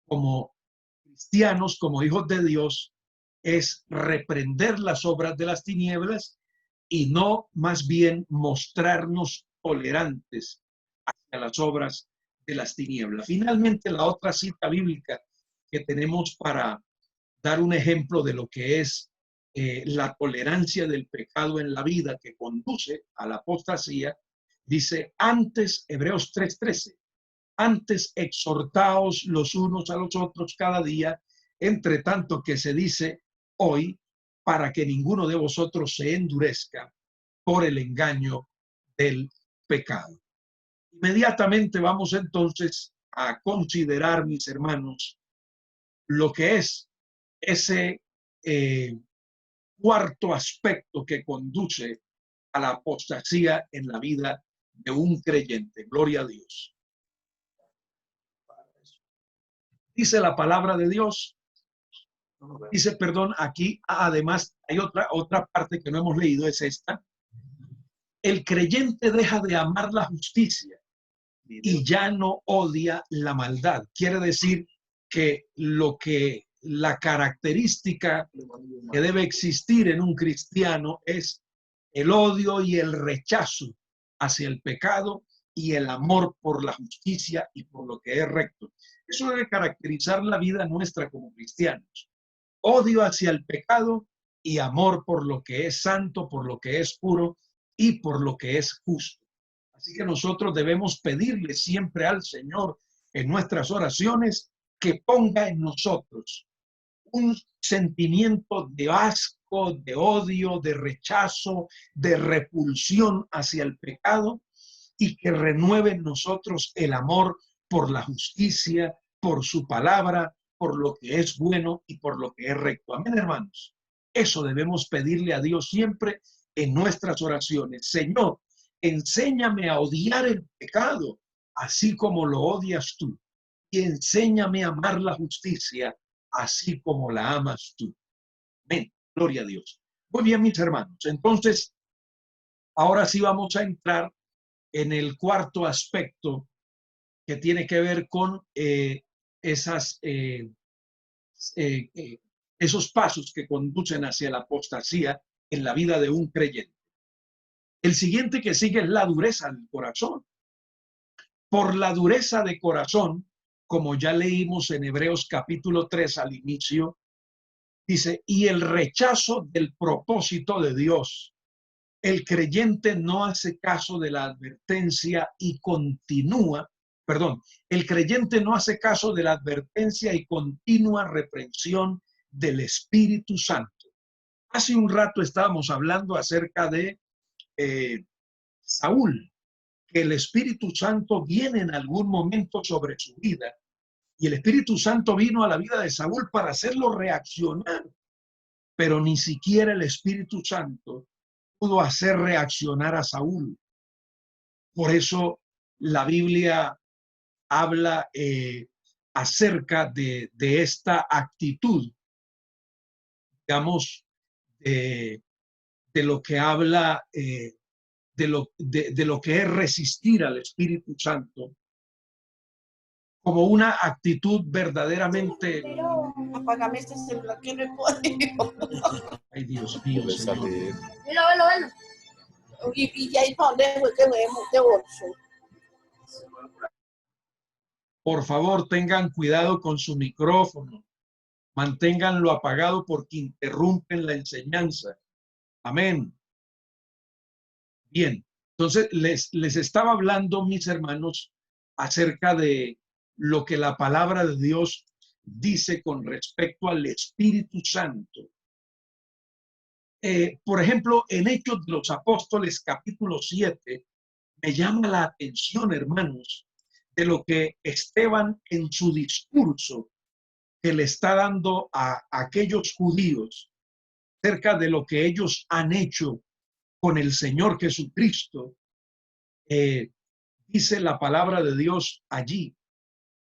como cristianos, como hijos de Dios, es reprender las obras de las tinieblas y no más bien mostrarnos tolerantes hacia las obras de las tinieblas. Finalmente, la otra cita bíblica que tenemos para dar un ejemplo de lo que es la tolerancia del pecado en la vida que conduce a la apostasía, dice antes, Hebreos 3:13, antes exhortaos los unos a los otros cada día, entre tanto que se dice hoy, para que ninguno de vosotros se endurezca por el engaño del pecado. Inmediatamente vamos entonces a considerar, mis hermanos, lo que es ese cuarto aspecto que conduce a la apostasía en la vida de un creyente. Gloria a Dios. Dice la palabra de Dios, dice, perdón, aquí además hay otra parte que no hemos leído, es esta. El creyente deja de amar la justicia y ya no odia la maldad. Quiere decir que la característica que debe existir en un cristiano es el odio y el rechazo hacia el pecado y el amor por la justicia y por lo que es recto. Eso debe caracterizar la vida nuestra como cristianos. Odio hacia el pecado y amor por lo que es santo, por lo que es puro y por lo que es justo. Así que nosotros debemos pedirle siempre al Señor en nuestras oraciones que ponga en nosotros un sentimiento de asco, de odio, de rechazo, de repulsión hacia el pecado y que renueve en nosotros el amor por la justicia, por su palabra, por lo que es bueno y por lo que es recto. Amén, hermanos. Eso debemos pedirle a Dios siempre en nuestras oraciones. Señor, enséñame a odiar el pecado, así como lo odias tú. Y enséñame a amar la justicia, así como la amas tú. Amén. Gloria a Dios. Muy bien, mis hermanos. Entonces, ahora sí vamos a entrar en el cuarto aspecto que tiene que ver con esas, esos pasos que conducen hacia la apostasía en la vida de un creyente. El siguiente que sigue es la dureza del corazón. Por la dureza de corazón, como ya leímos en Hebreos capítulo 3 al inicio, dice, y el rechazo del propósito de Dios. El creyente no hace caso de la advertencia y continúa, perdón, el creyente no hace caso de la advertencia y continua reprensión del Espíritu Santo. Hace un rato estábamos hablando acerca de Saúl, que el Espíritu Santo viene en algún momento sobre su vida. Y el Espíritu Santo vino a la vida de Saúl para hacerlo reaccionar. Pero ni siquiera el Espíritu Santo pudo hacer reaccionar a Saúl. Por eso la Biblia habla acerca de esta actitud, digamos, de lo que habla, de lo que es resistir al Espíritu Santo como una actitud verdaderamente. Apágame este celular que no he podido. Ay, Dios mío, Señor. Velo. Y ahí para dónde fue que vemos de bolso. Por favor, tengan cuidado con su micrófono. Manténganlo apagado porque interrumpen la enseñanza. Amén. Bien, entonces les estaba hablando, mis hermanos, acerca de lo que la palabra de Dios dice con respecto al Espíritu Santo. Por ejemplo, en Hechos de los Apóstoles, capítulo 7, me llama la atención, hermanos, de lo que Esteban en su discurso que le está dando a aquellos judíos acerca de lo que ellos han hecho con el Señor Jesucristo. Dice la palabra de Dios allí,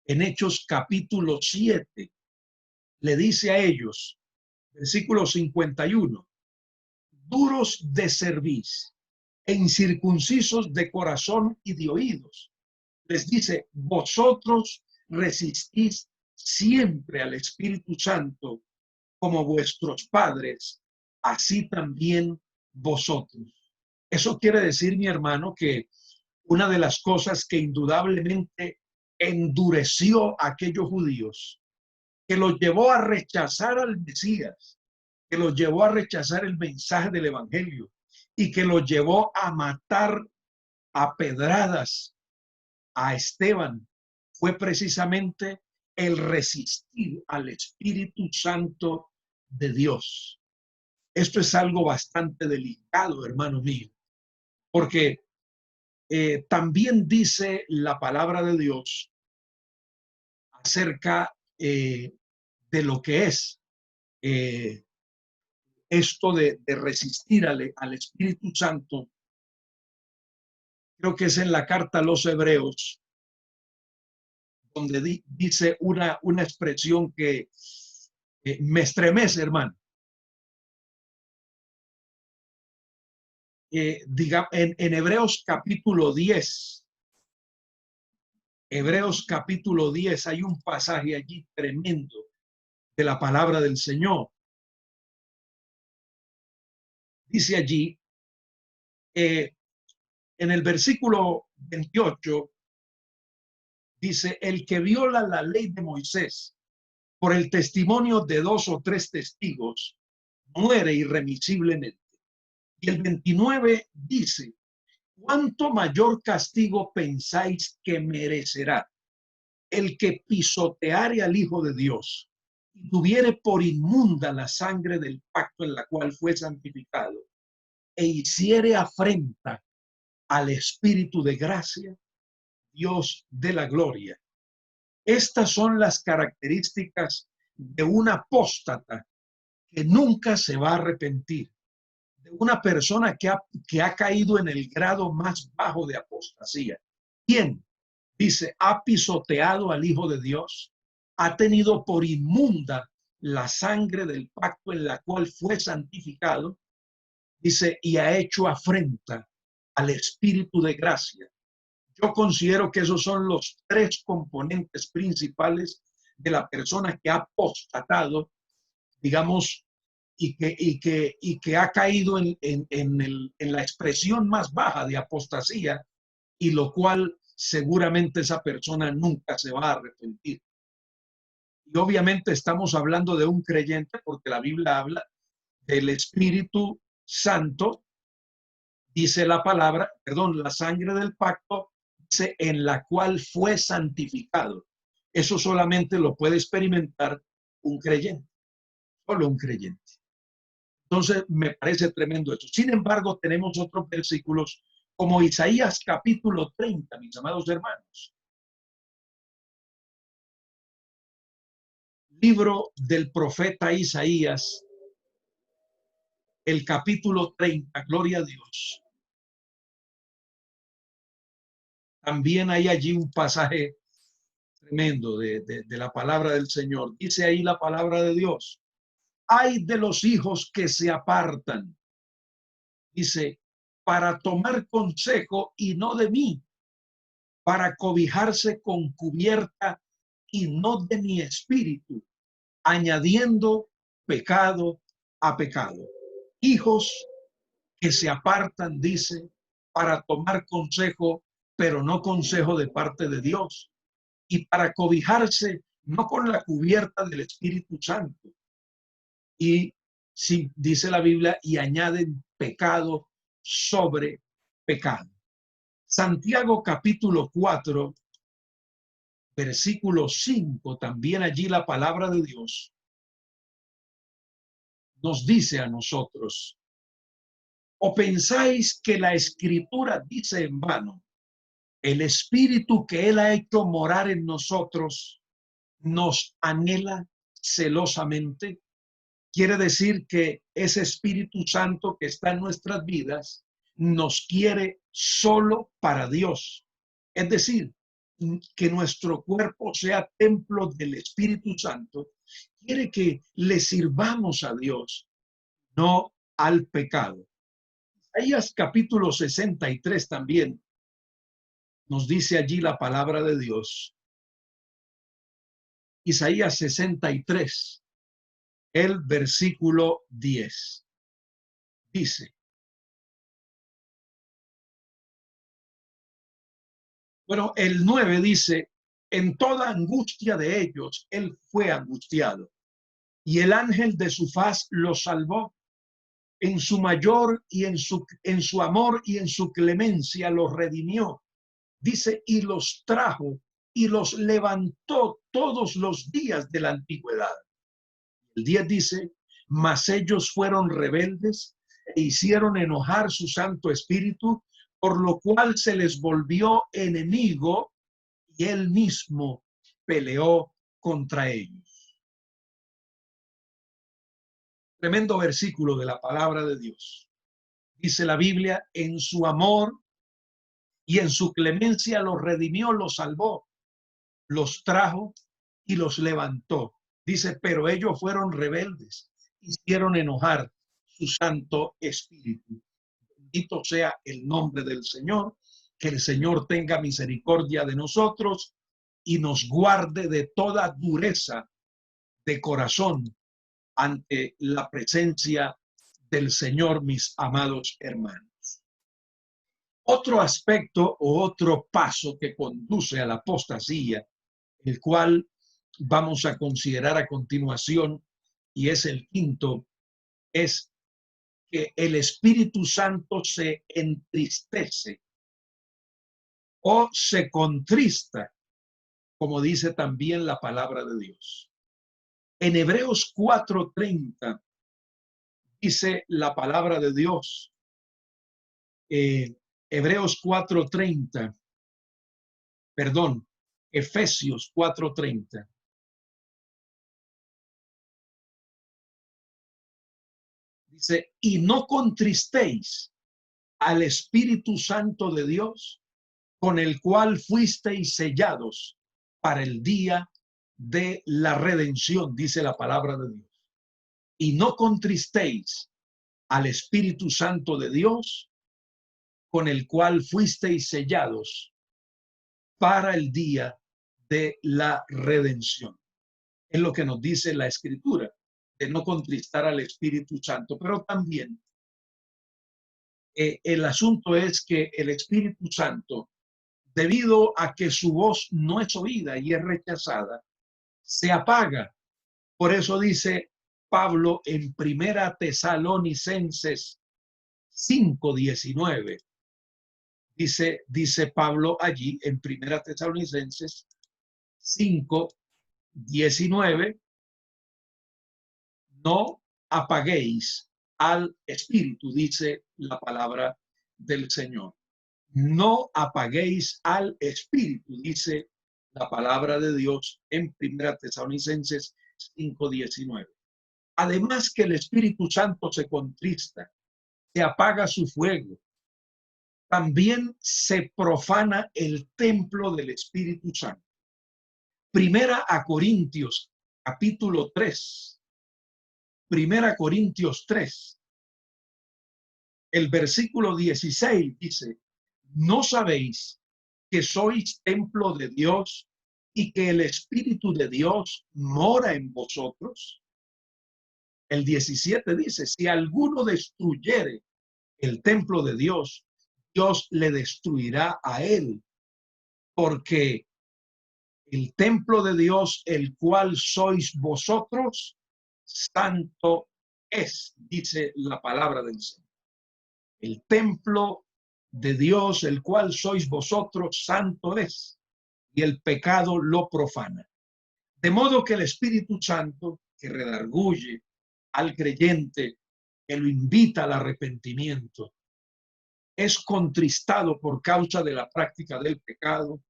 en Hechos capítulo 7, le dice a ellos, versículo 51, duros de cerviz e incircuncisos de corazón y de oídos. Les dice, vosotros resistís siempre al Espíritu Santo como vuestros padres, así también vosotros. Eso quiere decir, mi hermano, que una de las cosas que indudablemente endureció a aquellos judíos, que los llevó a rechazar al Mesías, que los llevó a rechazar el mensaje del Evangelio y que los llevó a matar a pedradas a Esteban, fue precisamente el resistir al Espíritu Santo de Dios. Esto es algo bastante delicado, hermano mío, porque también dice la palabra de Dios acerca de lo que es esto de resistir al Espíritu Santo. Creo que es en la carta a los Hebreos, donde dice una expresión que me estremece, hermano. Diga, en Hebreos capítulo 10, Hebreos capítulo 10, hay un pasaje allí tremendo de la palabra del Señor. Dice allí, en el versículo 28, dice, el que viola la ley de Moisés por el testimonio de 2 o 3 testigos, muere irremisiblemente. Y el 29 dice, ¿cuánto mayor castigo pensáis que merecerá el que pisoteare al Hijo de Dios y tuviere por inmunda la sangre del pacto en la cual fue santificado e hiciere afrenta al Espíritu de gracia, Dios de la gloria? Estas son las características de un apóstata que nunca se va a arrepentir, de una persona que ha caído en el grado más bajo de apostasía. ¿Quién? Dice, ha pisoteado al Hijo de Dios, ha tenido por inmunda la sangre del pacto en la cual fue santificado, dice, y ha hecho afrenta al Espíritu de gracia. Yo considero que esos son los 3 componentes principales de la persona que ha apostatado, digamos, y que ha caído en la expresión más baja de apostasía, y lo cual seguramente esa persona nunca se va a arrepentir. Y obviamente estamos hablando de un creyente porque la Biblia habla del Espíritu Santo, dice la palabra, perdón, la sangre del pacto, dice en la cual fue santificado. Eso solamente lo puede experimentar un creyente, solo un creyente. Entonces me parece tremendo esto. Sin embargo, tenemos otros versículos como Isaías capítulo 30, mis amados hermanos. Libro del profeta Isaías, el capítulo 30, gloria a Dios. También hay allí un pasaje tremendo de la palabra del Señor. Dice ahí la palabra de Dios. Ay de los hijos que se apartan, dice, para tomar consejo y no de mí, para cobijarse con cubierta y no de mi espíritu, añadiendo pecado a pecado. Hijos que se apartan, dice, para tomar consejo, pero no consejo de parte de Dios, y para cobijarse no con la cubierta del Espíritu Santo. Y sí, dice la Biblia, y añaden pecado sobre pecado. Santiago capítulo 4, versículo 5, también allí la palabra de Dios nos dice a nosotros, ¿o pensáis que la Escritura dice en vano? El Espíritu que Él ha hecho morar en nosotros nos anhela celosamente. Quiere decir que ese Espíritu Santo que está en nuestras vidas nos quiere solo para Dios. Es decir, que nuestro cuerpo sea templo del Espíritu Santo. Quiere que le sirvamos a Dios, no al pecado. Isaías capítulo 63 también nos dice allí la palabra de Dios. Isaías 63, el versículo 10. Dice, bueno, el 9 dice, en toda angustia de ellos, él fue angustiado, y el ángel de su faz los salvó. En su mayor y en su amor y en su clemencia los redimió. Dice, y los trajo y los levantó todos los días de la antigüedad. El 10 dice, mas ellos fueron rebeldes e hicieron enojar su Santo Espíritu, por lo cual se les volvió enemigo y él mismo peleó contra ellos. Tremendo versículo de la palabra de Dios. Dice la Biblia, en su amor y en su clemencia los redimió, los salvó, los trajo y los levantó. Dice, pero ellos fueron rebeldes, hicieron enojar su Santo Espíritu. Bendito sea el nombre del Señor, que el Señor tenga misericordia de nosotros y nos guarde de toda dureza de corazón ante la presencia del Señor, mis amados hermanos. Otro aspecto o otro paso que conduce a la apostasía, el cual vamos a considerar a continuación, y es el quinto, es que el Espíritu Santo se entristece o se contrista, como dice también la palabra de Dios. En Hebreos 4:30 dice la palabra de Dios, Hebreos 4:30, perdón, Efesios 4:30. Dice, y no contristéis al Espíritu Santo de Dios, con el cual fuisteis sellados para el día de la redención, dice la palabra de Dios. Y no contristéis al Espíritu Santo de Dios, con el cual fuisteis sellados para el día de la redención. Es lo que nos dice la Escritura, de no contristar al Espíritu Santo. Pero también el asunto es que el Espíritu Santo, debido a que su voz no es oída y es rechazada, se apaga. Por eso dice Pablo en Primera Tesalonicenses 5:19. Dice Pablo allí en Primera Tesalonicenses 5:19, no apaguéis al Espíritu, dice la palabra del Señor. No apaguéis al Espíritu, dice la palabra de Dios en Primera Tesalonicenses 5:19. Además que el Espíritu Santo se contrista, se apaga su fuego, también se profana el templo del Espíritu Santo. Primera a Corintios, capítulo 3. Primera Corintios 3. El versículo 16 dice: ¿no sabéis que sois templo de Dios y que el Espíritu de Dios mora en vosotros? El 17 dice: si alguno destruyere el templo de Dios, Dios le destruirá a él, porque el templo de Dios, el cual sois vosotros, santo es, dice la palabra del Señor. El templo de Dios, el cual sois vosotros, santo es, y el pecado lo profana. De modo que el Espíritu Santo, que redarguye al creyente, que lo invita al arrepentimiento, es contristado por causa de la práctica del pecado,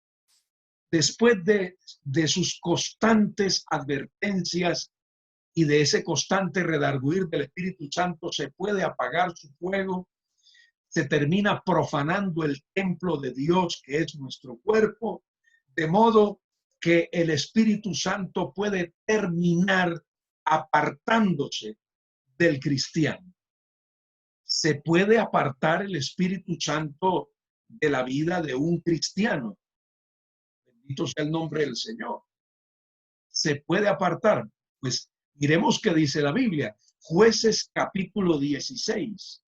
después de sus constantes advertencias y de ese constante redarguir del Espíritu Santo, se puede apagar su fuego, se termina profanando el templo de Dios, que es nuestro cuerpo, de modo que el Espíritu Santo puede terminar apartándose del cristiano. Se puede apartar el Espíritu Santo de la vida de un cristiano. Bendito sea el nombre del Señor. Se puede apartar. Pues miremos qué dice la Biblia. Jueces capítulo 16.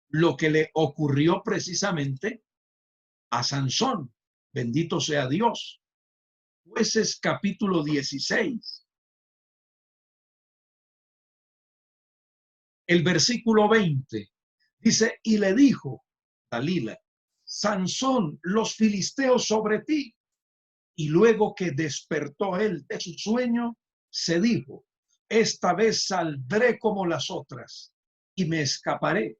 Lo que le ocurrió precisamente a Sansón. Bendito sea Dios. Jueces capítulo 16. El versículo 20 dice: y le dijo Dalila: Sansón, los filisteos sobre ti. Y luego que despertó él de su sueño, se dijo: esta vez saldré como las otras y me escaparé.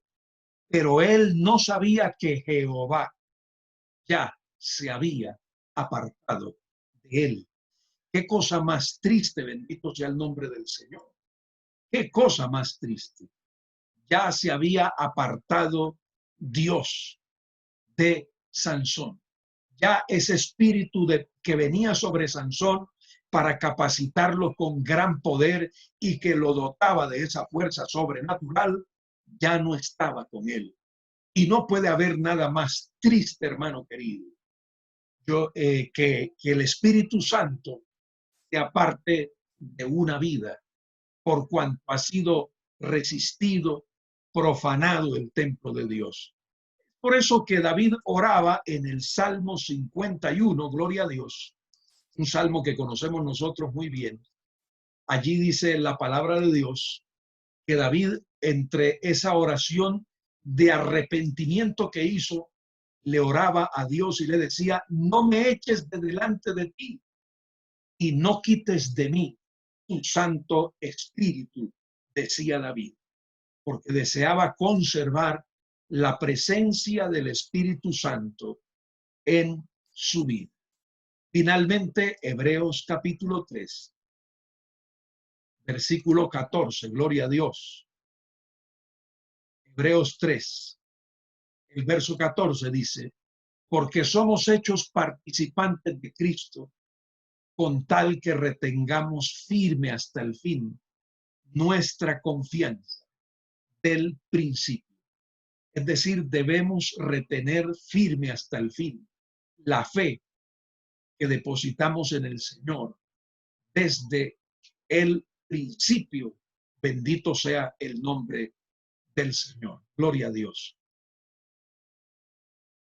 Pero él no sabía que Jehová ya se había apartado de él. Qué cosa más triste, bendito sea el nombre del Señor. Qué cosa más triste. Ya se había apartado Dios de Sansón. Ya ese espíritu que venía sobre Sansón para capacitarlo con gran poder y que lo dotaba de esa fuerza sobrenatural, ya no estaba con él. Y no puede haber nada más triste, hermano querido, que el Espíritu Santo se aparte de una vida por cuanto ha sido resistido, profanado el templo de Dios. Por eso que David oraba en el Salmo 51, gloria a Dios, un salmo que conocemos nosotros muy bien. Allí dice la palabra de Dios que David, entre esa oración de arrepentimiento que hizo, le oraba a Dios y le decía: no me eches de delante de ti y no quites de mí tu Santo Espíritu, decía David, porque deseaba conservar la presencia del Espíritu Santo en su vida. Finalmente, Hebreos capítulo 3, versículo 14, gloria a Dios. Hebreos 3, el verso 14 dice: porque somos hechos participantes de Cristo, con tal que retengamos firme hasta el fin nuestra confianza del principio. Es decir, debemos retener firme hasta el fin la fe que depositamos en el Señor desde el principio. Bendito sea el nombre del Señor. Gloria a Dios.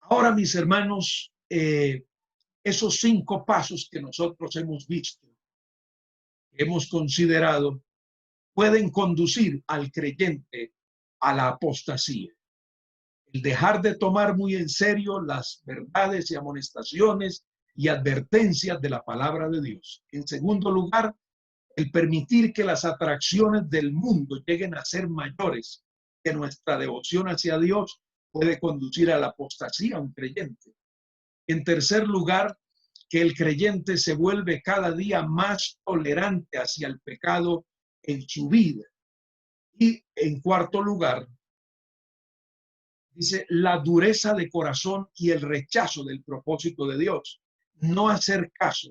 Ahora, mis hermanos, esos 5 pasos que nosotros hemos visto, hemos considerado, pueden conducir al creyente a la apostasía. El dejar de tomar muy en serio las verdades y amonestaciones y advertencias de la palabra de Dios. En segundo lugar, el permitir que las atracciones del mundo lleguen a ser mayores que nuestra devoción hacia Dios puede conducir a la apostasía a un creyente. En tercer lugar, que el creyente se vuelve cada día más tolerante hacia el pecado en su vida. Y en cuarto lugar, dice, la dureza de corazón y el rechazo del propósito de Dios. no hacer caso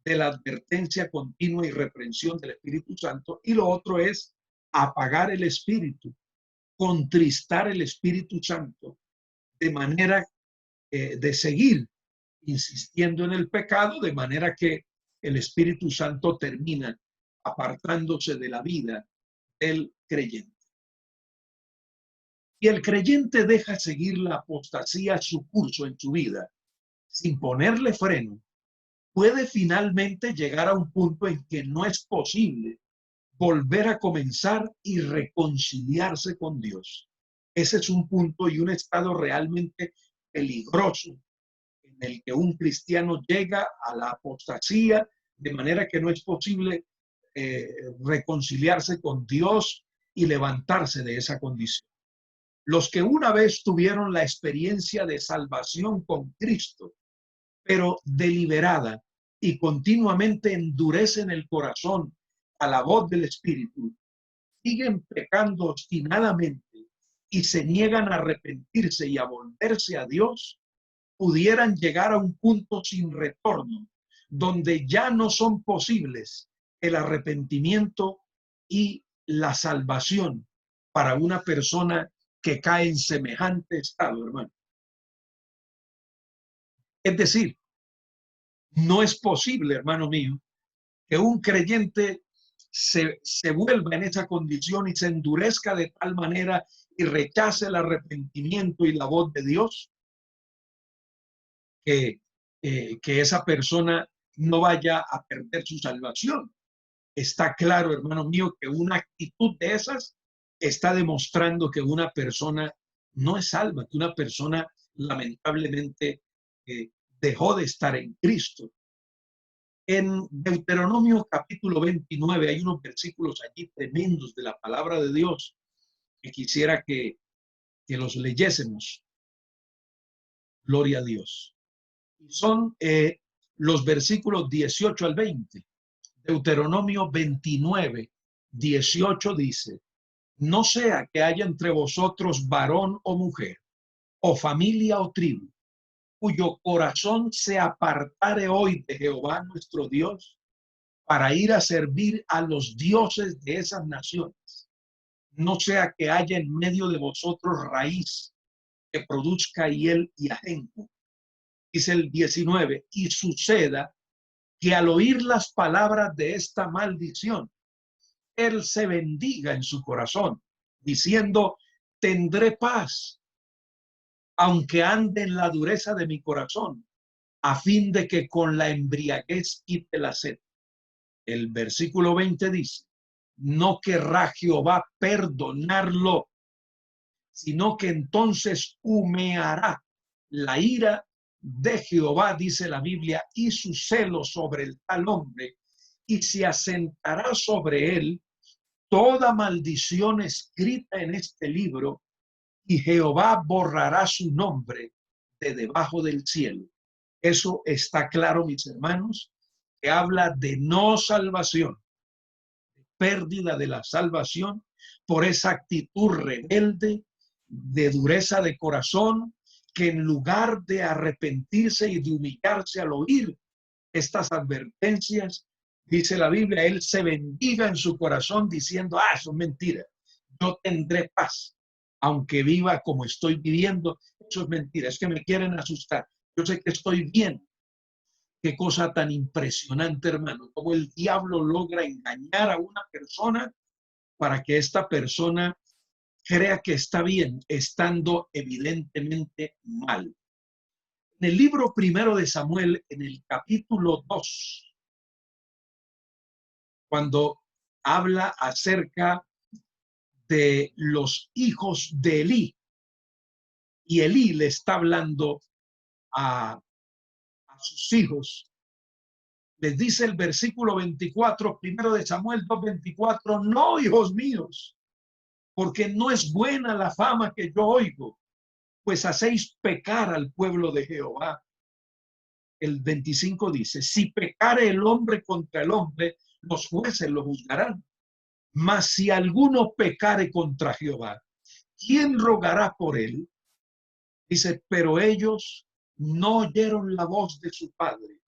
de la advertencia continua y reprensión del Espíritu Santo. Y lo otro es apagar el Espíritu, contristar el Espíritu Santo, de manera de seguir insistiendo en el pecado, de manera que el Espíritu Santo termina apartándose de la vida del creyente. Y el creyente deja seguir la apostasía su curso en su vida sin ponerle freno, puede finalmente llegar a un punto en que no es posible volver a comenzar y reconciliarse con Dios. Ese es un punto y un estado realmente peligroso en el que un cristiano llega a la apostasía, de manera que no es posible reconciliarse con Dios y levantarse de esa condición. Los que una vez tuvieron la experiencia de salvación con Cristo, pero deliberada, y continuamente endurecen el corazón a la voz del Espíritu, siguen pecando obstinadamente y se niegan a arrepentirse y a volverse a Dios, pudieran llegar a un punto sin retorno, donde ya no son posibles el arrepentimiento y la salvación para una persona que cae en semejante estado, hermano. Es decir, no es posible, hermano mío, que un creyente se vuelva en esa condición y se endurezca de tal manera y rechace el arrepentimiento y la voz de Dios, que esa persona no vaya a perder su salvación. Está claro, hermano mío, que una actitud de esas está demostrando que una persona no es salva, que una persona lamentablemente dejó de estar en Cristo. En Deuteronomio capítulo 29 hay unos versículos allí tremendos de la palabra de Dios que quisiera que los leyésemos. Gloria a Dios. Son los versículos 18 al 20. Deuteronomio 29, 18 dice: no sea que haya entre vosotros varón o mujer, o familia o tribu, cuyo corazón se apartare hoy de Jehová nuestro Dios, para ir a servir a los dioses de esas naciones. No sea que haya en medio de vosotros raíz que produzca hiel y ajenjo. Dice el 19, y suceda que al oír las palabras de esta maldición, él se bendiga en su corazón, diciendo: tendré paz, aunque ande en la dureza de mi corazón, a fin de que con la embriaguez quite la sed. El versículo 20 dice: no querrá Jehová perdonarlo, sino que entonces humeará la ira de Jehová, dice la Biblia, y su celo sobre el tal hombre, y se asentará sobre él toda maldición escrita en este libro, y Jehová borrará su nombre de debajo del cielo. Eso está claro, mis hermanos, que habla de no salvación, pérdida de la salvación por esa actitud rebelde, de dureza de corazón, que en lugar de arrepentirse y de humillarse al oír estas advertencias, dice la Biblia, él se bendiga en su corazón diciendo: eso es mentira, yo tendré paz, aunque viva como estoy viviendo. Eso es mentira, es que me quieren asustar, yo sé que estoy bien. Qué cosa tan impresionante, hermano, cómo el diablo logra engañar a una persona para que esta persona crea que está bien, estando evidentemente mal. En el libro primero de Samuel, en el capítulo 2, cuando habla acerca de los hijos de Elí, y Elí le está hablando a sus hijos, les dice el versículo 24, primero de Samuel 2:24: no, hijos míos, porque no es buena la fama que yo oigo, pues hacéis pecar al pueblo de Jehová. El 25 dice: si pecare el hombre contra el hombre, los jueces lo juzgarán. Mas si alguno pecare contra Jehová, ¿quién rogará por él? Dice: pero ellos no oyeron la voz de su padre,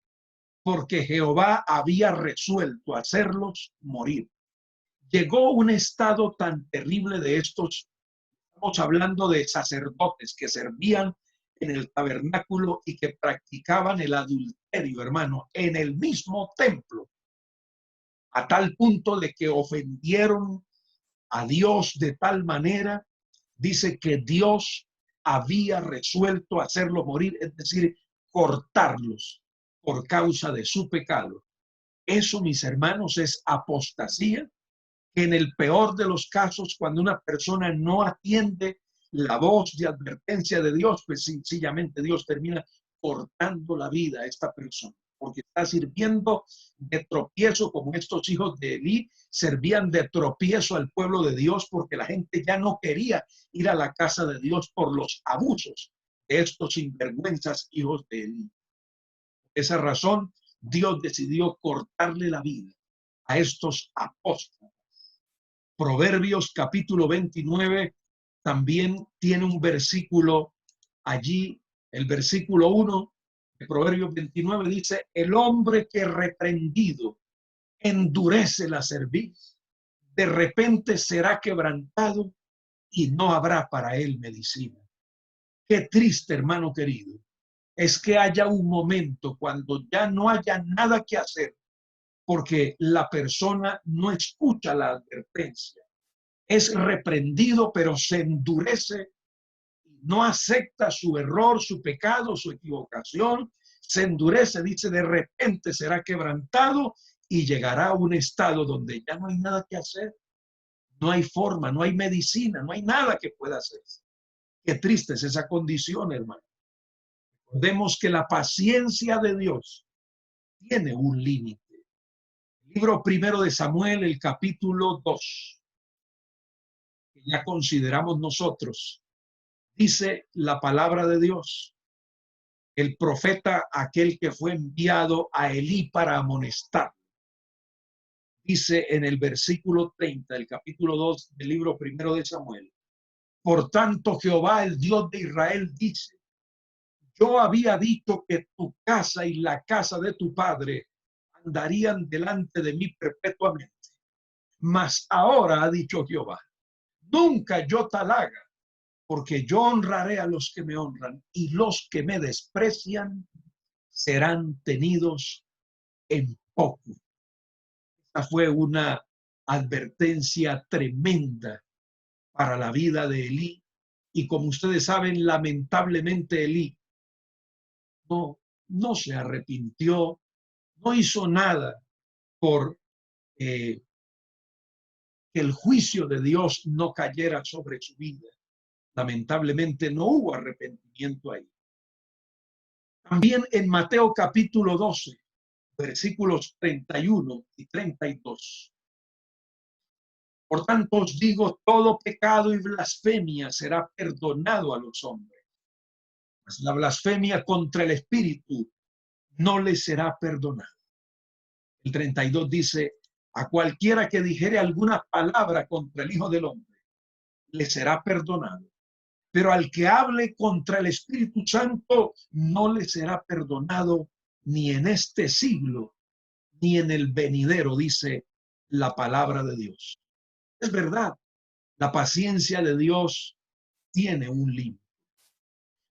porque Jehová había resuelto hacerlos morir. Llegó un estado tan terrible de estos, estamos hablando de sacerdotes que servían en el tabernáculo y que practicaban el adulterio, hermano, en el mismo templo, a tal punto de que ofendieron a Dios de tal manera, dice que Dios había resuelto hacerlos morir, es decir, cortarlos por causa de su pecado. Eso, mis hermanos, es apostasía, que en el peor de los casos, cuando una persona no atiende la voz de advertencia de Dios, pues sencillamente Dios termina cortando la vida a esta persona, porque está sirviendo de tropiezo, como estos hijos de Elí servían de tropiezo al pueblo de Dios, porque la gente ya no quería ir a la casa de Dios por los abusos de estos sinvergüenzas hijos de Elí. Por esa razón, Dios decidió cortarle la vida a estos apóstoles. Proverbios capítulo 29 también tiene un versículo allí, el versículo 1 de Proverbios 29 dice: el hombre que reprendido endurece la cerviz, de repente será quebrantado y no habrá para él medicina. Qué triste, hermano querido, es que haya un momento cuando ya no haya nada que hacer, porque la persona no escucha la advertencia. Es reprendido, pero se endurece, no acepta su error, su pecado, su equivocación, se endurece, dice, de repente será quebrantado y llegará a un estado donde ya no hay nada que hacer, no hay forma, no hay medicina, no hay nada que pueda hacerse. Qué triste es esa condición, hermano. Recordemos que la paciencia de Dios tiene un límite. Libro primero de Samuel, el capítulo 2, que ya consideramos nosotros. Dice la palabra de Dios, el profeta, aquel que fue enviado a Elí para amonestar. Dice en el versículo 30, el capítulo 2 del libro primero de Samuel: por tanto, Jehová, el Dios de Israel, dice: yo había dicho que tu casa y la casa de tu padre andarían delante de mí perpetuamente. Mas ahora, ha dicho Jehová, nunca yo tal haga, porque yo honraré a los que me honran y los que me desprecian serán tenidos en poco. Esta fue una advertencia tremenda para la vida de Elí. Y como ustedes saben, lamentablemente Elí no se arrepintió, no hizo nada por que el juicio de Dios no cayera sobre su vida. Lamentablemente no hubo arrepentimiento ahí. También en Mateo capítulo 12, versículos 31 y 32. Por tanto os digo, todo pecado y blasfemia será perdonado a los hombres, mas la blasfemia contra el Espíritu no le será perdonada. El 32 dice: a cualquiera que dijere alguna palabra contra el Hijo del Hombre, le será perdonado. Pero al que hable contra el Espíritu Santo, no le será perdonado ni en este siglo, ni en el venidero, dice la palabra de Dios. Es verdad, la paciencia de Dios tiene un límite.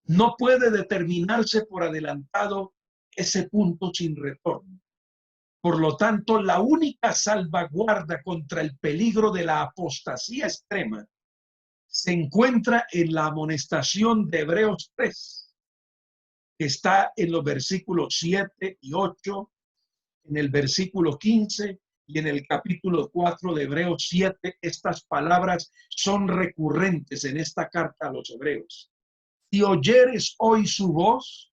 No puede determinarse por adelantado ese punto sin retorno. Por lo tanto, la única salvaguarda contra el peligro de la apostasía extrema se encuentra en la amonestación de Hebreos 3, que está en los versículos 7 y 8, en el versículo 15 y en el capítulo 4 de Hebreos 7. Estas palabras son recurrentes en esta carta a los hebreos. Si oyeres hoy su voz,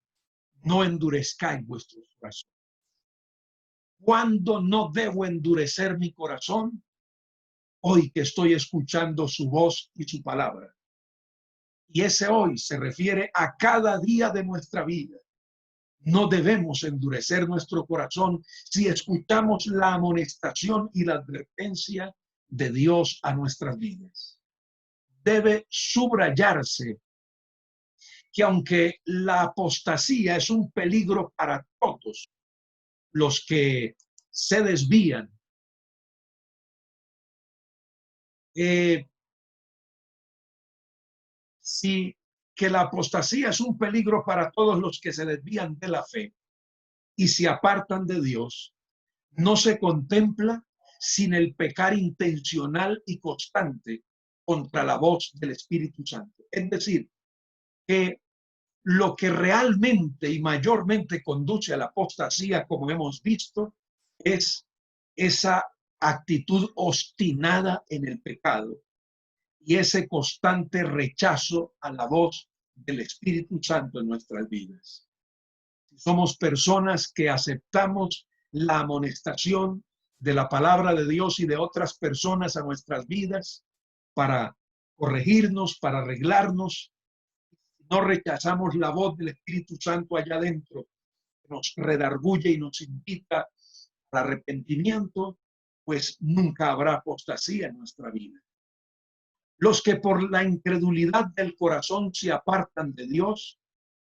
no endurezcáis vuestros corazones. ¿Cuándo no debo endurecer mi corazón? Hoy que estoy escuchando su voz y su palabra. Y ese hoy se refiere a cada día de nuestra vida. No debemos endurecer nuestro corazón si escuchamos la amonestación y la advertencia de Dios a nuestras vidas. Debe subrayarse que aunque la apostasía es un peligro para todos, los que se desvían. Sí, que la apostasía es un peligro para todos los que se desvían de la fe y se apartan de Dios. No se contempla sin el pecar intencional y constante contra la voz del Espíritu Santo. Es decir, que lo que realmente y mayormente conduce a la apostasía, como hemos visto, es esa actitud obstinada en el pecado y ese constante rechazo a la voz del Espíritu Santo en nuestras vidas. Somos personas que aceptamos la amonestación de la palabra de Dios y de otras personas a nuestras vidas para corregirnos, para arreglarnos. No rechazamos la voz del Espíritu Santo allá adentro, que nos redarguye y nos invita al arrepentimiento, pues nunca habrá apostasía en nuestra vida. Los que por la incredulidad del corazón se apartan de Dios,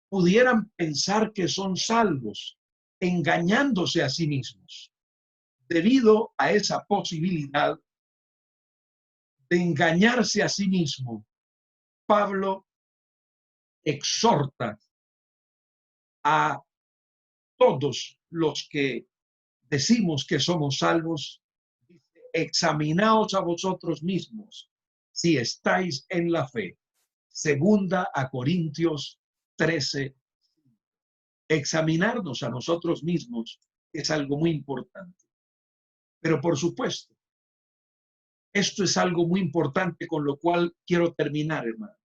pudieran pensar que son salvos, engañándose a sí mismos. Debido a esa posibilidad de engañarse a sí mismo, Pablo exhorta a todos los que decimos que somos salvos, examinaos a vosotros mismos si estáis en la fe. Segunda a Corintios 13. Examinarnos a nosotros mismos es algo muy importante. Pero por supuesto, esto es algo muy importante con lo cual quiero terminar, hermano.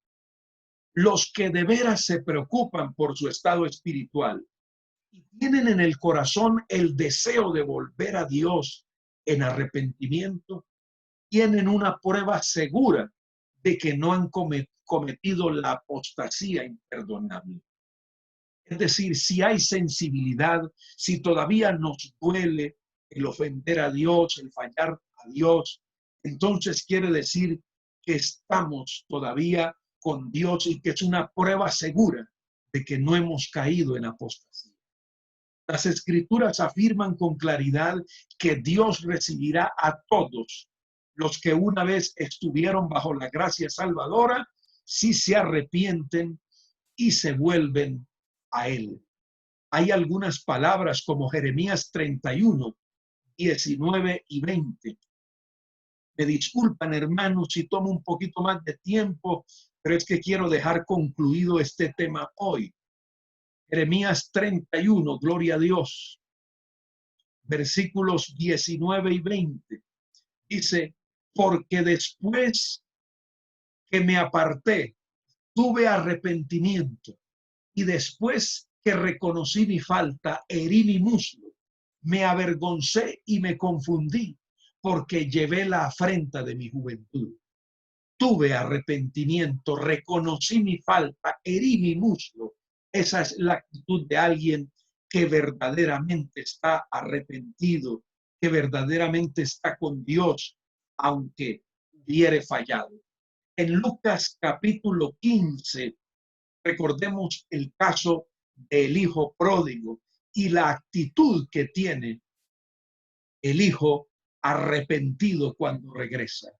Los que de veras se preocupan por su estado espiritual y tienen en el corazón el deseo de volver a Dios en arrepentimiento, tienen una prueba segura de que no han cometido la apostasía imperdonable. Es decir, si hay sensibilidad, si todavía nos duele el ofender a Dios, el fallar a Dios, entonces quiere decir que estamos todavía con Dios y que es una prueba segura de que no hemos caído en apostasía. Las Escrituras afirman con claridad que Dios recibirá a todos los que una vez estuvieron bajo la gracia salvadora, si se arrepienten y se vuelven a Él. Hay algunas palabras como Jeremías 31, 19 y 20. Me disculpan, hermanos, si tomo un poquito más de tiempo, pero es que quiero dejar concluido este tema hoy. Jeremías 31, gloria a Dios, versículos 19 y 20. Dice, porque después que me aparté, tuve arrepentimiento, y después que reconocí mi falta, herí mi muslo, me avergoncé y me confundí, porque llevé la afrenta de mi juventud. Tuve arrepentimiento, reconocí mi falta, herí mi muslo. Esa es la actitud de alguien que verdaderamente está arrepentido, que verdaderamente está con Dios, aunque hubiere fallado. En Lucas capítulo 15, recordemos el caso del hijo pródigo y la actitud que tiene el hijo arrepentido cuando regresa.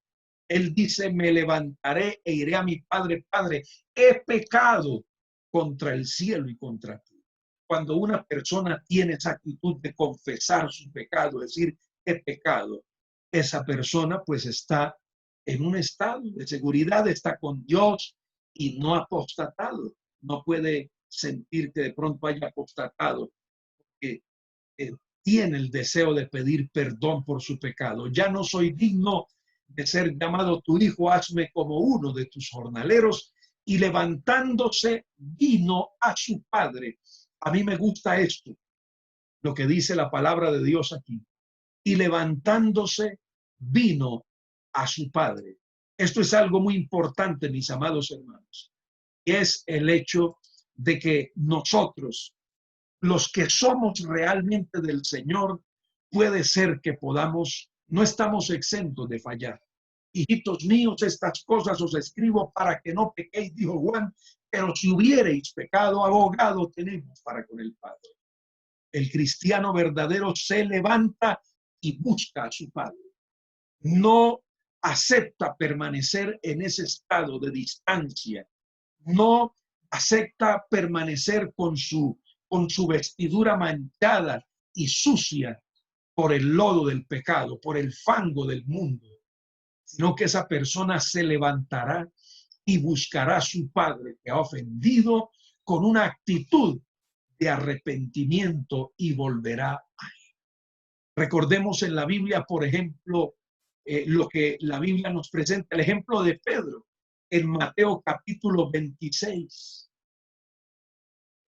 Él dice, me levantaré e iré a mi padre, Padre, he pecado contra el cielo y contra ti. Cuando una persona tiene esa actitud de confesar su pecado, decir, he pecado, esa persona pues está en un estado de seguridad, está con Dios y no ha apostatado. No puede sentir que de pronto haya apostatado, porque tiene el deseo de pedir perdón por su pecado. Ya no soy digno de ser llamado tu hijo, hazme como uno de tus jornaleros. Y levantándose vino a su padre. A mí me gusta esto, lo que dice la palabra de Dios aquí. Y levantándose vino a su padre. Esto es algo muy importante, mis amados hermanos. Y es el hecho de que nosotros, los que somos realmente del Señor, puede ser que podamos, no estamos exentos de fallar. Hijitos míos, estas cosas os escribo para que no pequéis, dijo Juan, pero si hubiereis pecado, abogado tenemos para con el Padre, El cristiano verdadero se levanta y busca a su Padre. No acepta permanecer en ese estado de distancia. No acepta permanecer con su vestidura manchada y sucia por el lodo del pecado, por el fango del mundo, sino que esa persona se levantará y buscará a su Padre que ha ofendido con una actitud de arrepentimiento y volverá a él. Recordemos en la Biblia, por ejemplo, lo que la Biblia nos presenta, el ejemplo de Pedro en Mateo capítulo 26.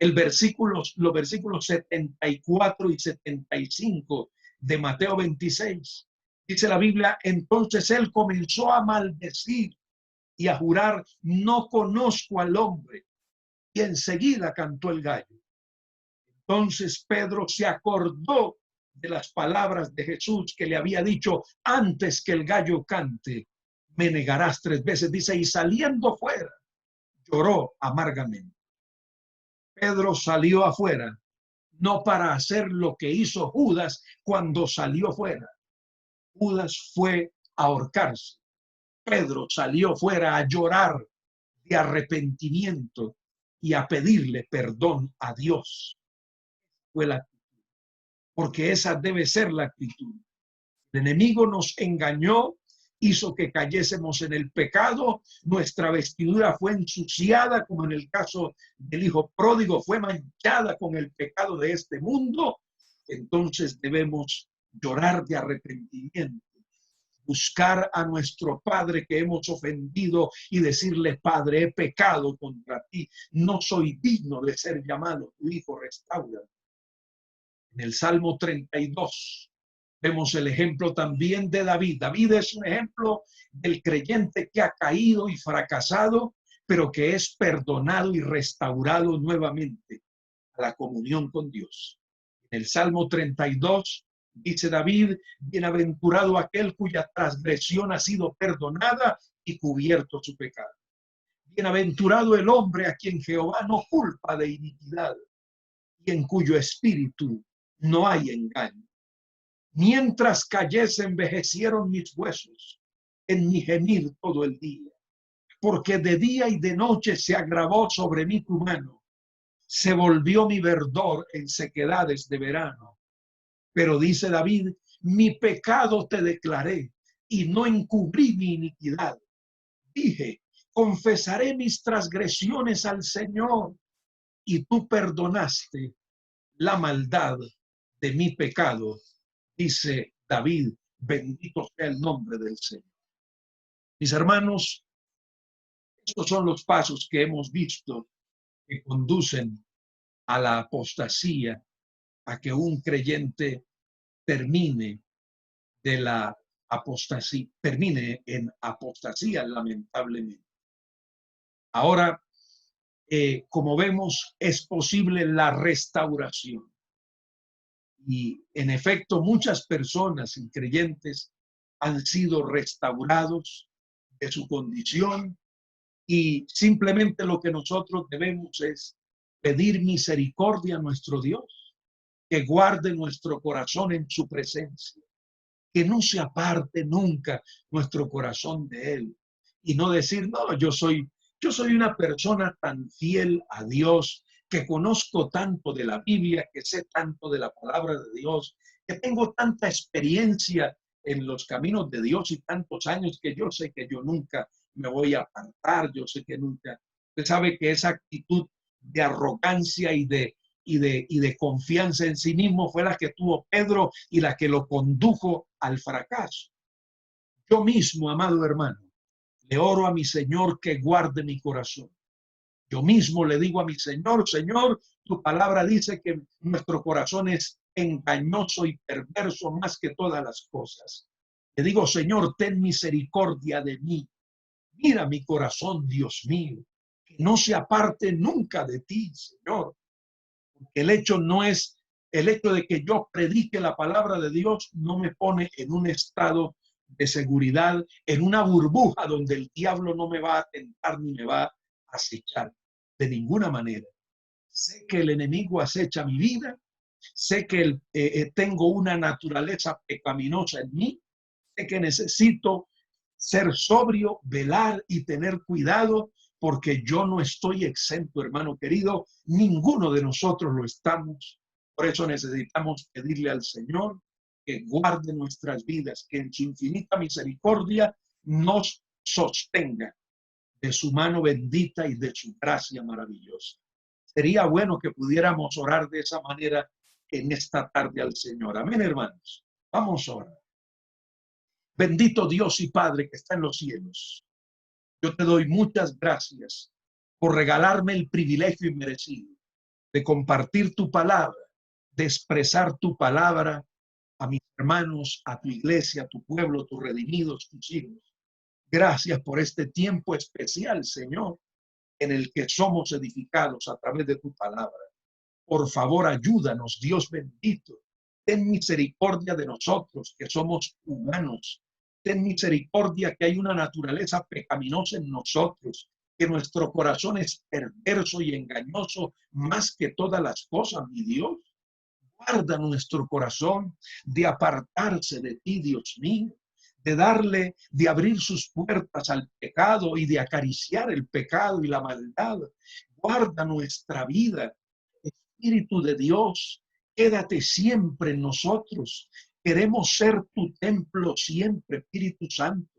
Los versículos 74 y 75 de Mateo 26. Dice la Biblia, entonces él comenzó a maldecir y a jurar, no conozco al hombre. Y enseguida cantó el gallo. Entonces Pedro se acordó de las palabras de Jesús que le había dicho, antes que el gallo cante, me negarás 3 veces. Dice, y saliendo fuera, lloró amargamente. Pedro salió afuera, no para hacer lo que hizo Judas cuando salió fuera. Judas fue a ahorcarse. Pedro salió fuera a llorar de arrepentimiento y a pedirle perdón a Dios. Fue la actitud, porque esa debe ser la actitud. El enemigo nos engañó, hizo que cayésemos en el pecado, nuestra vestidura fue ensuciada, como en el caso del hijo pródigo, fue manchada con el pecado de este mundo. Entonces debemos llorar de arrepentimiento, buscar a nuestro Padre que hemos ofendido y decirle, Padre, he pecado contra ti, no soy digno de ser llamado tu hijo, restáurame. En el Salmo 32 vemos el ejemplo también de David. David es un ejemplo del creyente que ha caído y fracasado, pero que es perdonado y restaurado nuevamente a la comunión con Dios. En el Salmo 32 dice David, bienaventurado aquel cuya transgresión ha sido perdonada y cubierto su pecado. Bienaventurado el hombre a quien Jehová no culpa de iniquidad y en cuyo espíritu no hay engaño. Mientras callé se envejecieron mis huesos en mi gemir todo el día, porque de día y de noche se agravó sobre mí tu mano, se volvió mi verdor en sequedades de verano. Pero dice David, mi pecado te declaré y no encubrí mi iniquidad. Dije, confesaré mis transgresiones al Señor y tú perdonaste la maldad de mi pecado. Dice David, bendito sea el nombre del Señor. Mis hermanos, estos son los pasos que hemos visto que conducen a la apostasía, a que un creyente termine de la apostasía, termine en apostasía, lamentablemente. Ahora, como vemos, es posible la restauración. Y en efecto, muchas personas increyentes han sido restaurados de su condición y simplemente lo que nosotros debemos es pedir misericordia a nuestro Dios, que guarde nuestro corazón en su presencia, que no se aparte nunca nuestro corazón de Él y no decir, no, yo soy una persona tan fiel a Dios, que conozco tanto de la Biblia, que sé tanto de la palabra de Dios, que tengo tanta experiencia en los caminos de Dios y tantos años que yo sé que yo nunca me voy a apartar, yo sé que nunca. Usted sabe que esa actitud de arrogancia y de confianza en sí mismo fue la que tuvo Pedro y la que lo condujo al fracaso. Yo mismo, amado hermano, le oro a mi Señor que guarde mi corazón. Yo mismo le digo a mi Señor, Señor, tu palabra dice que nuestro corazón es engañoso y perverso más que todas las cosas. Le digo, Señor, ten misericordia de mí. Mira mi corazón, Dios mío, que no se aparte nunca de ti, Señor. Porque el hecho no es, el hecho de que yo predique la palabra de Dios no me pone en un estado de seguridad, en una burbuja donde el diablo no me va a tentar ni me va a acechar de ninguna manera. Sé que el enemigo acecha mi vida Sé que tengo una naturaleza pecaminosa en mí, sé que necesito ser sobrio, velar y tener cuidado, porque yo no estoy exento, hermano querido, ninguno de nosotros lo estamos. Por eso necesitamos pedirle al Señor que guarde nuestras vidas, que en su infinita misericordia nos sostenga de su mano bendita y de su gracia maravillosa. Sería bueno que pudiéramos orar de esa manera en esta tarde al Señor. Amén, hermanos. Vamos a orar. Bendito Dios y Padre que está en los cielos. Yo te doy muchas gracias por regalarme el privilegio inmerecido de compartir tu palabra, de expresar tu palabra a mis hermanos, a tu iglesia, a tu pueblo, tus redimidos, tus hijos. Gracias por este tiempo especial, Señor, en el que somos edificados a través de tu palabra. Por favor, ayúdanos, Dios bendito. Ten misericordia de nosotros, que somos humanos. Ten misericordia que hay una naturaleza pecaminosa en nosotros, que nuestro corazón es perverso y engañoso más que todas las cosas, mi Dios. Guarda nuestro corazón de apartarse de ti, Dios mío, de abrir sus puertas al pecado y de acariciar el pecado y la maldad. Guarda nuestra vida. Espíritu de Dios, quédate siempre en nosotros. Queremos ser tu templo siempre, Espíritu Santo.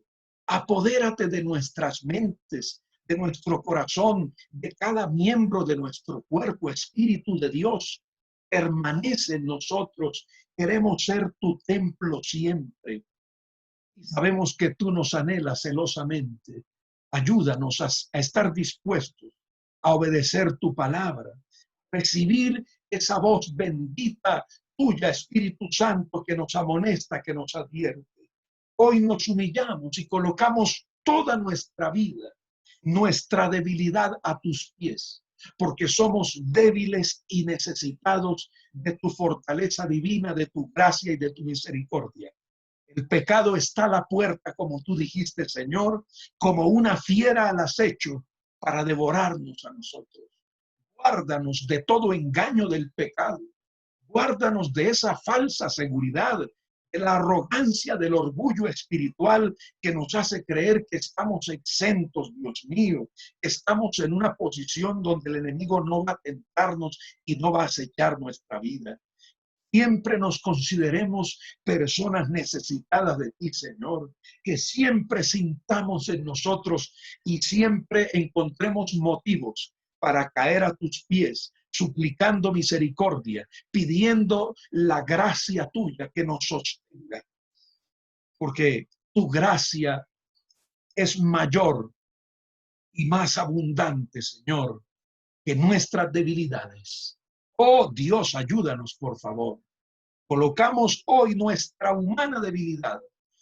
Apodérate de nuestras mentes, de nuestro corazón, de cada miembro de nuestro cuerpo, Espíritu de Dios. Permanece en nosotros. Queremos ser tu templo siempre. Y sabemos que tú nos anhelas celosamente. Ayúdanos a estar dispuestos a obedecer tu palabra, recibir esa voz bendita tuya, Espíritu Santo, que nos amonesta, que nos advierte. Hoy nos humillamos y colocamos toda nuestra vida, nuestra debilidad a tus pies, porque somos débiles y necesitados de tu fortaleza divina, de tu gracia y de tu misericordia. El pecado está a la puerta, como tú dijiste, Señor, como una fiera al acecho para devorarnos a nosotros. Guárdanos de todo engaño del pecado. Guárdanos de esa falsa seguridad, de la arrogancia, del orgullo espiritual que nos hace creer que estamos exentos, Dios mío. Estamos en una posición donde el enemigo no va a tentarnos y no va a acechar nuestra vida. Siempre nos consideremos personas necesitadas de ti, Señor, que siempre sintamos en nosotros y siempre encontremos motivos para caer a tus pies, suplicando misericordia, pidiendo la gracia tuya que nos sostenga, porque tu gracia es mayor y más abundante, Señor, que nuestras debilidades. Oh Dios, ayúdanos, por favor. Colocamos hoy nuestra humana debilidad,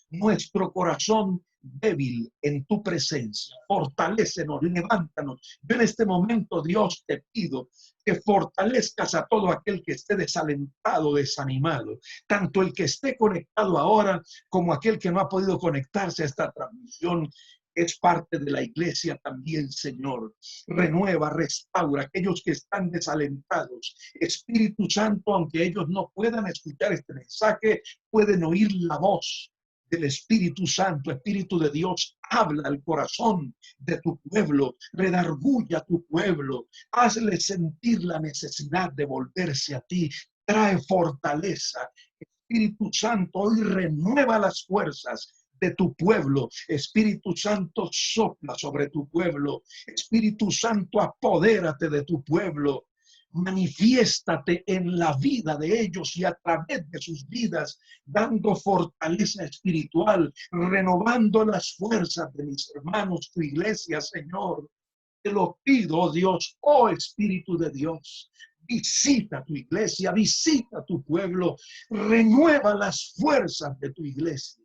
nuestro corazón débil en tu presencia. Fortalécenos, levántanos. Yo en este momento, Dios, te pido que fortalezcas a todo aquel que esté desalentado, desanimado, tanto el que esté conectado ahora como aquel que no ha podido conectarse a esta transmisión. Es parte de la iglesia también, Señor. Renueva, restaura aquellos que están desalentados. Espíritu Santo, aunque ellos no puedan escuchar este mensaje, pueden oír la voz del Espíritu Santo. Espíritu de Dios, habla al corazón de tu pueblo, redarguya a tu pueblo, hazle sentir la necesidad de volverse a ti, trae fortaleza. Espíritu Santo, hoy renueva las fuerzas de tu pueblo. Espíritu Santo, sopla sobre tu pueblo. Espíritu Santo, apodérate de tu pueblo. Manifiéstate en la vida de ellos y a través de sus vidas, dando fortaleza espiritual, renovando las fuerzas de mis hermanos, tu iglesia, Señor. Te lo pido, oh Dios, oh Espíritu de Dios. Visita tu iglesia, visita tu pueblo, renueva las fuerzas de tu iglesia.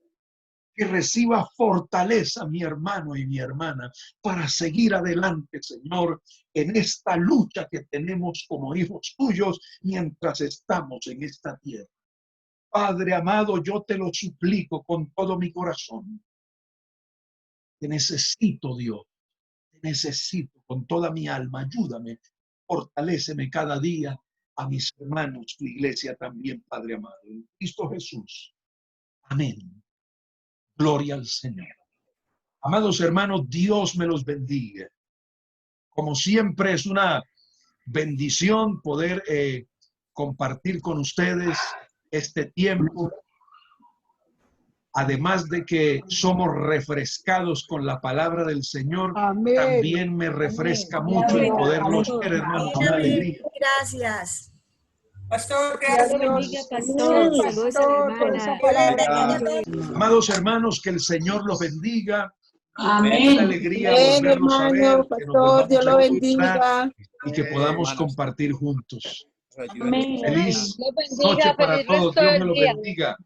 Que reciba fortaleza mi hermano y mi hermana para seguir adelante, Señor, en esta lucha que tenemos como hijos tuyos mientras estamos en esta tierra. Padre amado, yo te lo suplico con todo mi corazón. Te necesito, Dios, te necesito con toda mi alma. Ayúdame, fortaléceme cada día. a mis hermanos, tu iglesia también, Padre amado. En Cristo Jesús. Amén. Gloria al Señor. Amados hermanos, Dios me los bendiga. Como siempre, es una bendición poder compartir con ustedes este tiempo. Además de que somos refrescados con la palabra del Señor, Amén. también me refresca mucho el poderlos ver, hermanos, una alegría. Gracias. Pastor, Gracias, gracias. Dios. Amén, pastor, por esa palabra. Amados hermanos, que el Señor los bendiga. Amén. Es una alegría Amén, volverlos a ver, hermano, que nos pastor, volvamos Dios a lo encontrar bendiga. y que podamos compartir juntos. Amén. Feliz Dios bendiga, noche para feliz todos. resto Dios me del los día. bendiga.